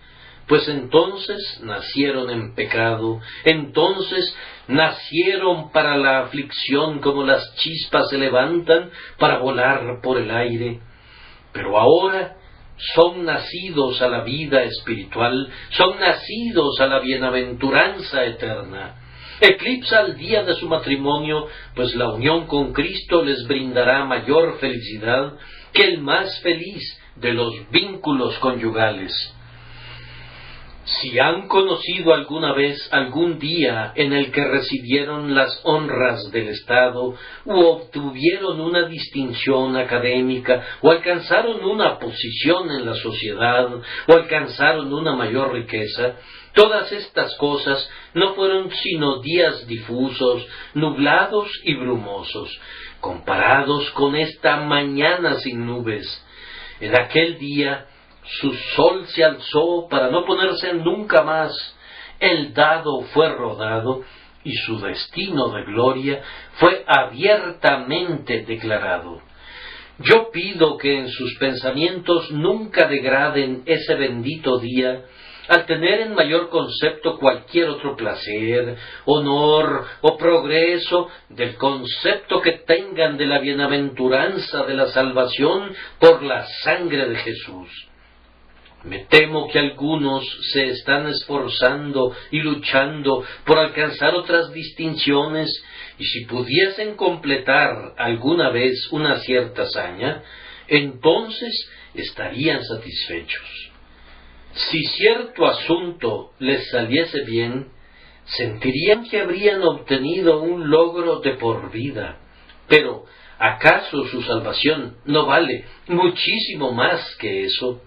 pues entonces nacieron en pecado, entonces nacieron para la aflicción como las chispas se levantan para volar por el aire. Pero ahora son nacidos a la vida espiritual, son nacidos a la bienaventuranza eterna. Eclipsa el día de su matrimonio, pues la unión con Cristo les brindará mayor felicidad que el más feliz de los vínculos conyugales. Si han conocido alguna vez algún día en el que recibieron las honras del Estado, u obtuvieron una distinción académica, o alcanzaron una posición en la sociedad, o alcanzaron una mayor riqueza, todas estas cosas no fueron sino días difusos, nublados y brumosos, comparados con esta mañana sin nubes. En aquel día su sol se alzó para no ponerse nunca más, el dado fue rodado, y su destino de gloria fue abiertamente declarado. Yo pido que en sus pensamientos nunca degraden ese bendito día, al tener en mayor concepto cualquier otro placer, honor o progreso del concepto que tengan de la bienaventuranza de la salvación por la sangre de Jesús. Me temo que algunos se están esforzando y luchando por alcanzar otras distinciones, y si pudiesen completar alguna vez una cierta hazaña, entonces estarían satisfechos. Si cierto asunto les saliese bien, sentirían que habrían obtenido un logro de por vida. Pero, ¿acaso su salvación no vale muchísimo más que eso?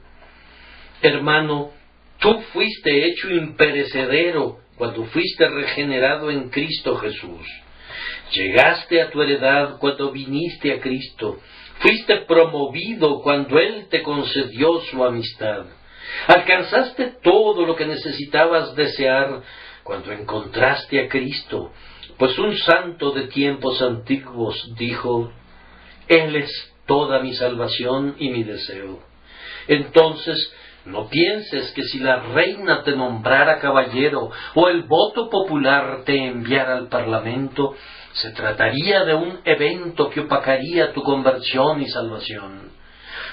Hermano, tú fuiste hecho imperecedero cuando fuiste regenerado en Cristo Jesús. Llegaste a tu heredad cuando viniste a Cristo. Fuiste promovido cuando Él te concedió su amistad. Alcanzaste todo lo que necesitabas desear cuando encontraste a Cristo, pues un santo de tiempos antiguos dijo: Él es toda mi salvación y mi deseo. Entonces, no pienses que si la reina te nombrara caballero o el voto popular te enviara al parlamento, se trataría de un evento que opacaría tu conversión y salvación.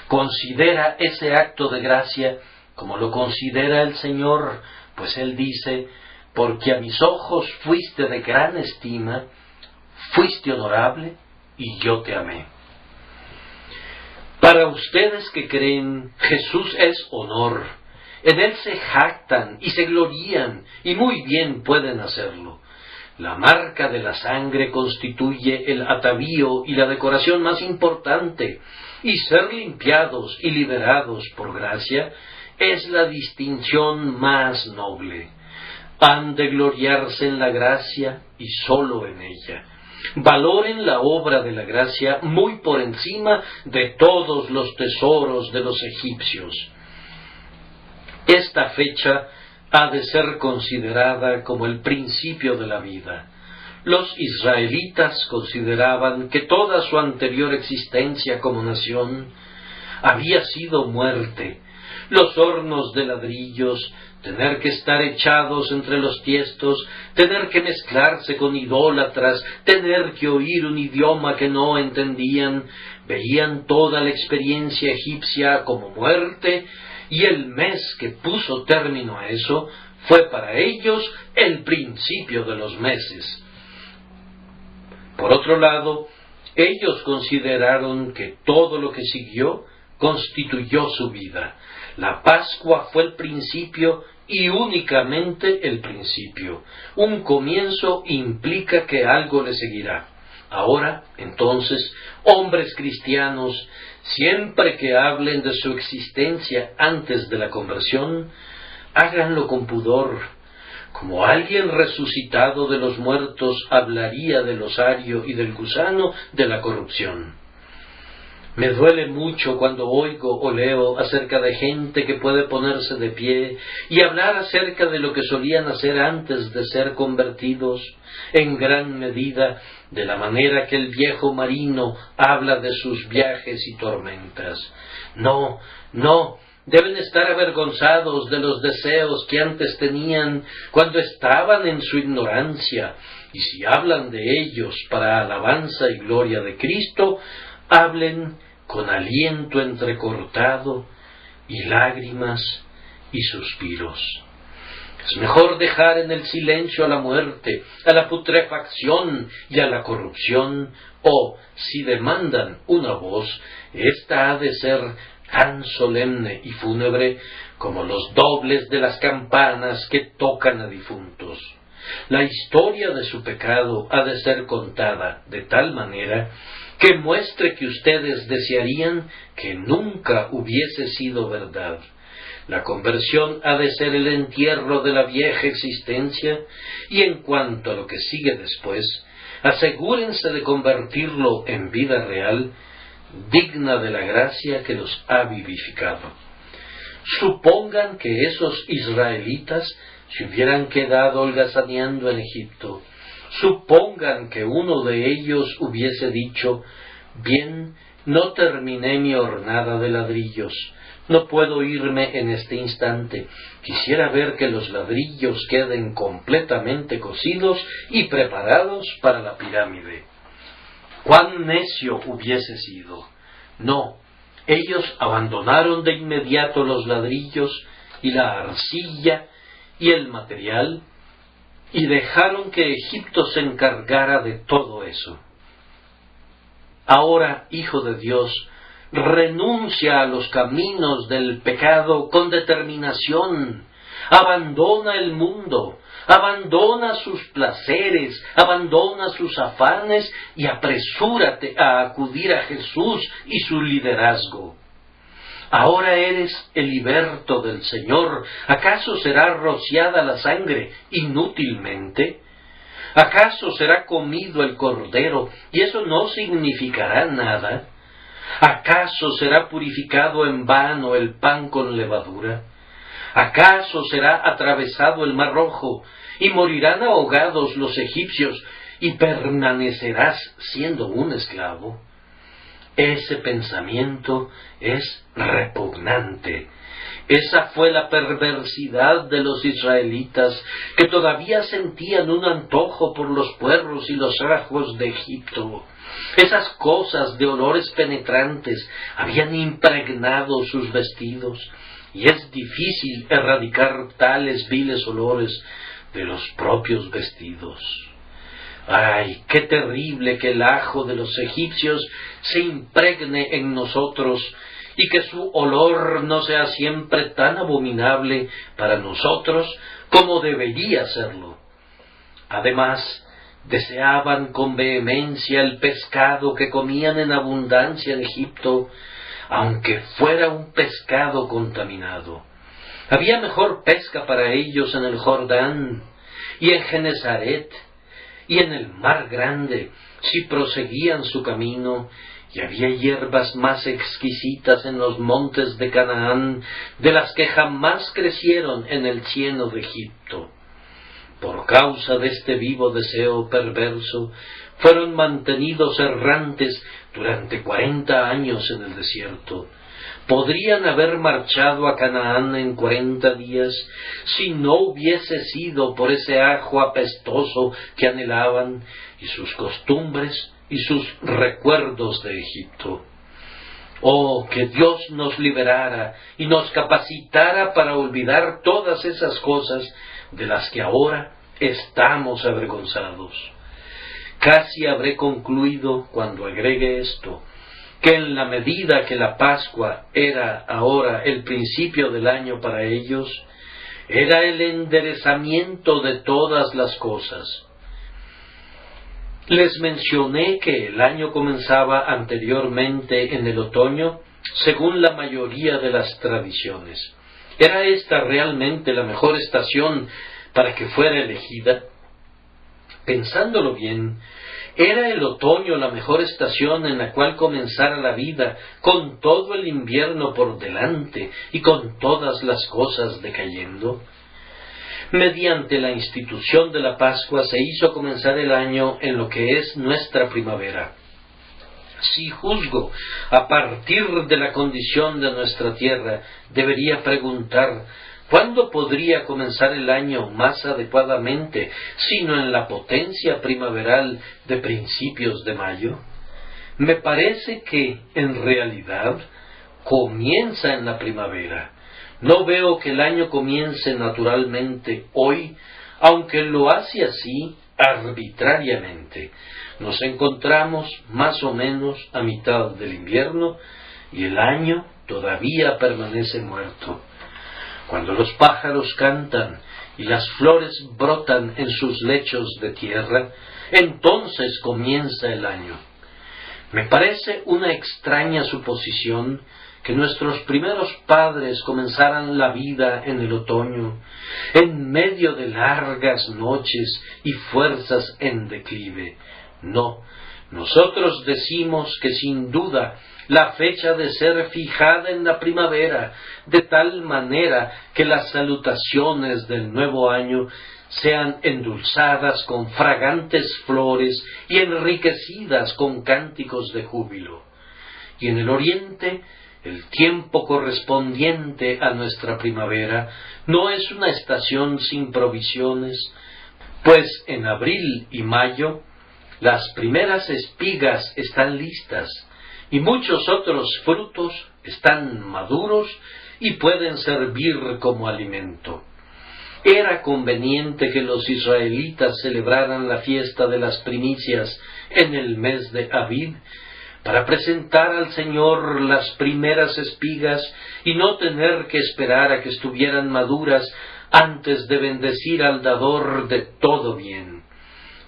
Considera ese acto de gracia como lo considera el Señor, pues Él dice: porque a mis ojos fuiste de gran estima, fuiste honorable, y yo te amé. Para ustedes que creen, Jesús es honor. En Él se jactan y se glorían, y muy bien pueden hacerlo. La marca de la sangre constituye el atavío y la decoración más importante, y ser limpiados y liberados por gracia es la distinción más noble. Han de gloriarse en la gracia y sólo en ella. Valoren la obra de la gracia muy por encima de todos los tesoros de los egipcios. Esta fecha ha de ser considerada como el principio de la vida. Los israelitas consideraban que toda su anterior existencia como nación había sido muerte. Los hornos de ladrillos, tener que estar echados entre los tiestos, tener que mezclarse con idólatras, tener que oír un idioma que no entendían, veían toda la experiencia egipcia como muerte, y el mes que puso término a eso fue para ellos el principio de los meses. Por otro lado, ellos consideraron que todo lo que siguió constituyó su vida. La Pascua fue el principio y únicamente el principio. Un comienzo implica que algo le seguirá. Ahora, entonces, hombres cristianos, siempre que hablen de su existencia antes de la conversión, háganlo con pudor, como alguien resucitado de los muertos hablaría del osario y del gusano de la corrupción. Me duele mucho cuando oigo o leo acerca de gente que puede ponerse de pie y hablar acerca de lo que solían hacer antes de ser convertidos, en gran medida de la manera que el viejo marino habla de sus viajes y tormentas. No, no, deben estar avergonzados de los deseos que antes tenían cuando estaban en su ignorancia, y si hablan de ellos para alabanza y gloria de Cristo, hablen con aliento entrecortado y lágrimas y suspiros. Es mejor dejar en el silencio a la muerte, a la putrefacción y a la corrupción, o, si demandan una voz, ésta ha de ser tan solemne y fúnebre como los dobles de las campanas que tocan a difuntos. La historia de su pecado ha de ser contada de tal manera que muestre que ustedes desearían que nunca hubiese sido verdad. La conversión ha de ser el entierro de la vieja existencia, y en cuanto a lo que sigue después, asegúrense de convertirlo en vida real, digna de la gracia que los ha vivificado. Supongan que esos israelitas se hubieran quedado holgazaneando en Egipto. Supongan que uno de ellos hubiese dicho: bien, no terminé mi hornada de ladrillos, no puedo irme en este instante, quisiera ver que los ladrillos queden completamente cocidos y preparados para la pirámide. ¡Cuán necio hubiese sido! No, ellos abandonaron de inmediato los ladrillos y la arcilla y el material, y dejaron que Egipto se encargara de todo eso. Ahora, Hijo de Dios, renuncia a los caminos del pecado con determinación, abandona el mundo, abandona sus placeres, abandona sus afanes y apresúrate a acudir a Jesús y su liderazgo. Ahora eres el liberto del Señor. ¿Acaso será rociada la sangre inútilmente? ¿Acaso será comido el cordero y eso no significará nada? ¿Acaso será purificado en vano el pan con levadura? ¿Acaso será atravesado el mar rojo y morirán ahogados los egipcios y permanecerás siendo un esclavo? Ese pensamiento es repugnante. Esa fue la perversidad de los israelitas, que todavía sentían un antojo por los puerros y los ajos de Egipto. Esas cosas de olores penetrantes habían impregnado sus vestidos, y es difícil erradicar tales viles olores de los propios vestidos. ¡Ay, qué terrible que el ajo de los egipcios se impregne en nosotros y que su olor no sea siempre tan abominable para nosotros como debería serlo! Además, deseaban con vehemencia el pescado que comían en abundancia en Egipto, aunque fuera un pescado contaminado. Había mejor pesca para ellos en el Jordán y en Genesaret y en el mar grande, si proseguían su camino, y había hierbas más exquisitas en los montes de Canaán, de las que jamás crecieron en el cieno de Egipto. Por causa de este vivo deseo perverso, fueron mantenidos errantes durante 40 años en el desierto. Podrían haber marchado a Canaán en 40 días si no hubiese sido por ese ajo apestoso que anhelaban y sus costumbres y sus recuerdos de Egipto. Oh, que Dios nos liberara y nos capacitara para olvidar todas esas cosas de las que ahora estamos avergonzados. Casi habré concluido cuando agregue esto, que en la medida que la Pascua era ahora el principio del año para ellos, era el enderezamiento de todas las cosas. Les mencioné que el año comenzaba anteriormente en el otoño, según la mayoría de las tradiciones. ¿Era esta realmente la mejor estación para que fuera elegida? Pensándolo bien, ¿era el otoño la mejor estación en la cual comenzara la vida, con todo el invierno por delante y con todas las cosas decayendo? Mediante la institución de la Pascua se hizo comenzar el año en lo que es nuestra primavera. Si juzgo a partir de la condición de nuestra tierra, debería preguntar, ¿cuándo podría comenzar el año más adecuadamente, sino en la potencia primaveral de principios de mayo? Me parece que, en realidad, comienza en la primavera. No veo que el año comience naturalmente hoy, aunque lo hace así arbitrariamente. Nos encontramos más o menos a mitad del invierno y el año todavía permanece muerto. Cuando los pájaros cantan y las flores brotan en sus lechos de tierra, entonces comienza el año. Me parece una extraña suposición que nuestros primeros padres comenzaran la vida en el otoño, en medio de largas noches y fuerzas en declive. No, nosotros decimos que sin duda la fecha de ser fijada en la primavera, de tal manera que las salutaciones del nuevo año sean endulzadas con fragantes flores y enriquecidas con cánticos de júbilo. Y en el oriente, el tiempo correspondiente a nuestra primavera no es una estación sin provisiones, pues en abril y mayo las primeras espigas están listas y muchos otros frutos están maduros y pueden servir como alimento. Era conveniente que los israelitas celebraran la fiesta de las primicias en el mes de Abib, para presentar al Señor las primeras espigas y no tener que esperar a que estuvieran maduras antes de bendecir al dador de todo bien.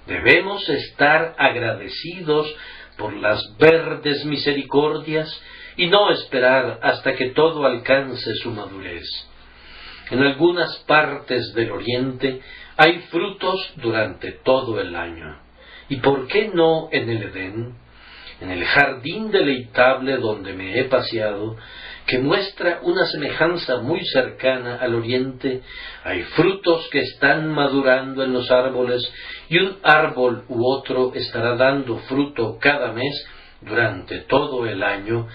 Debemos estar agradecidos por las verdes misericordias y no esperar hasta que todo alcance su madurez. En algunas partes del oriente hay frutos durante todo el año. ¿Y por qué no en el Edén? En el jardín deleitable donde me he paseado, que muestra una semejanza muy cercana al oriente, hay frutos que están madurando en los árboles, y un árbol u otro estará dando fruto cada mes durante todo el año,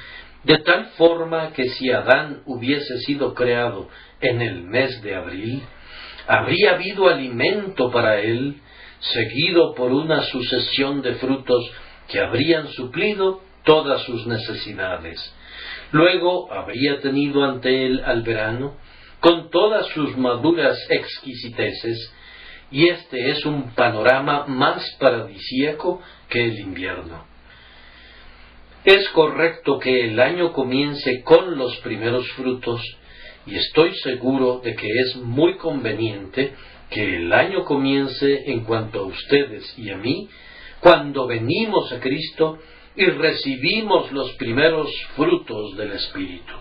de tal forma que si Adán hubiese sido creado en el mes de abril, habría habido alimento para él, seguido por una sucesión de frutos que habrían suplido todas sus necesidades. Luego habría tenido ante él al verano, con todas sus maduras exquisiteces, y este es un panorama más paradisíaco que el invierno. Es correcto que el año comience con los primeros frutos, y estoy seguro de que es muy conveniente que el año comience en cuanto a ustedes y a mí, cuando venimos a Cristo y recibimos los primeros frutos del Espíritu.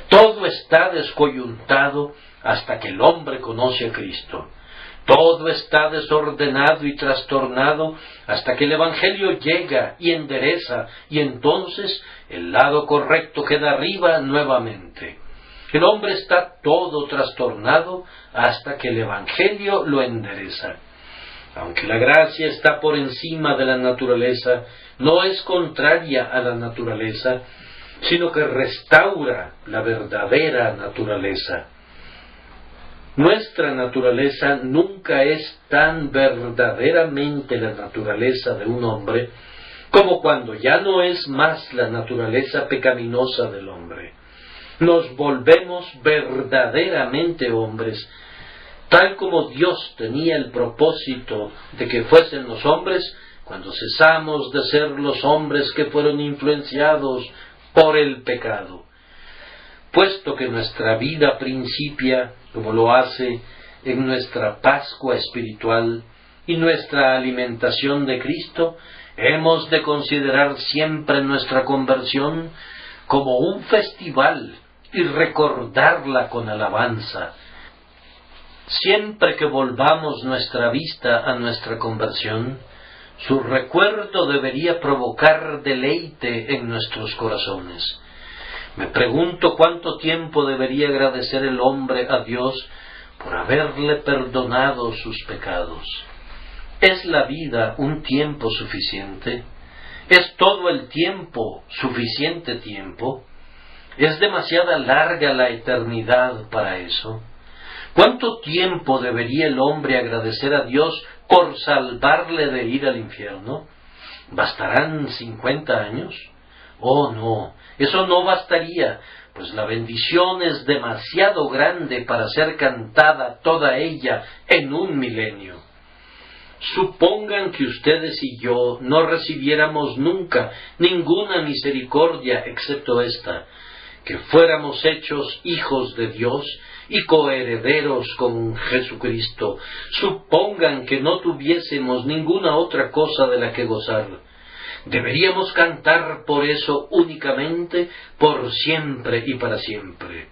Todo está descoyuntado hasta que el hombre conoce a Cristo. Todo está desordenado y trastornado hasta que el Evangelio llega y endereza, y entonces el lado correcto queda arriba nuevamente. El hombre está todo trastornado hasta que el Evangelio lo endereza. Aunque la gracia está por encima de la naturaleza, no es contraria a la naturaleza, sino que restaura la verdadera naturaleza. Nuestra naturaleza nunca es tan verdaderamente la naturaleza de un hombre como cuando ya no es más la naturaleza pecaminosa del hombre. Nos volvemos verdaderamente hombres, tal como Dios tenía el propósito de que fuesen los hombres cuando cesamos de ser los hombres que fueron influenciados por el pecado. Puesto que nuestra vida principia, como lo hace en nuestra Pascua espiritual y nuestra alimentación de Cristo, hemos de considerar siempre nuestra conversión como un festival y recordarla con alabanza. Siempre que volvamos nuestra vista a nuestra conversión, su recuerdo debería provocar deleite en nuestros corazones. Me pregunto cuánto tiempo debería agradecer el hombre a Dios por haberle perdonado sus pecados. ¿Es la vida un tiempo suficiente? ¿Es todo el tiempo suficiente tiempo? ¿Es demasiada larga la eternidad para eso? ¿Cuánto tiempo debería el hombre agradecer a Dios por salvarle de ir al infierno? ¿Bastarán 50 años? Oh, no, eso no bastaría, pues la bendición es demasiado grande para ser cantada toda ella en un milenio. Supongan que ustedes y yo no recibiéramos nunca ninguna misericordia excepto esta, que fuéramos hechos hijos de Dios y coherederos con Jesucristo. Supongan que no tuviésemos ninguna otra cosa de la que gozar. Deberíamos cantar por eso únicamente, por siempre y para siempre.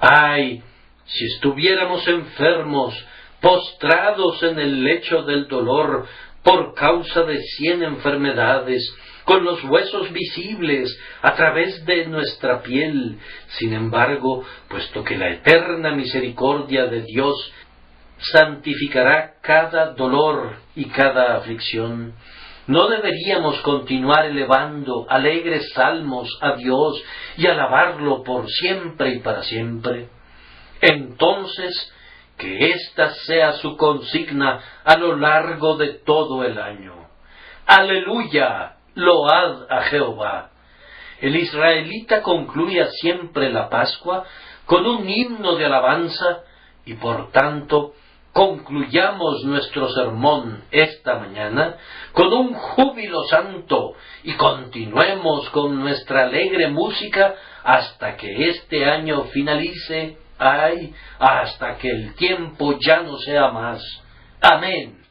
¡Ay! Si estuviéramos enfermos, postrados en el lecho del dolor, por causa de 100 enfermedades, con los huesos visibles a través de nuestra piel. Sin embargo, puesto que la eterna misericordia de Dios santificará cada dolor y cada aflicción, ¿no deberíamos continuar elevando alegres salmos a Dios y alabarlo por siempre y para siempre? Entonces, que ésta sea su consigna a lo largo de todo el año. ¡Aleluya! ¡Load a Jehová! El israelita concluía siempre la Pascua con un himno de alabanza y por tanto concluyamos nuestro sermón esta mañana con un júbilo santo y continuemos con nuestra alegre música hasta que este año finalice, hasta que el tiempo ya no sea más. Amén.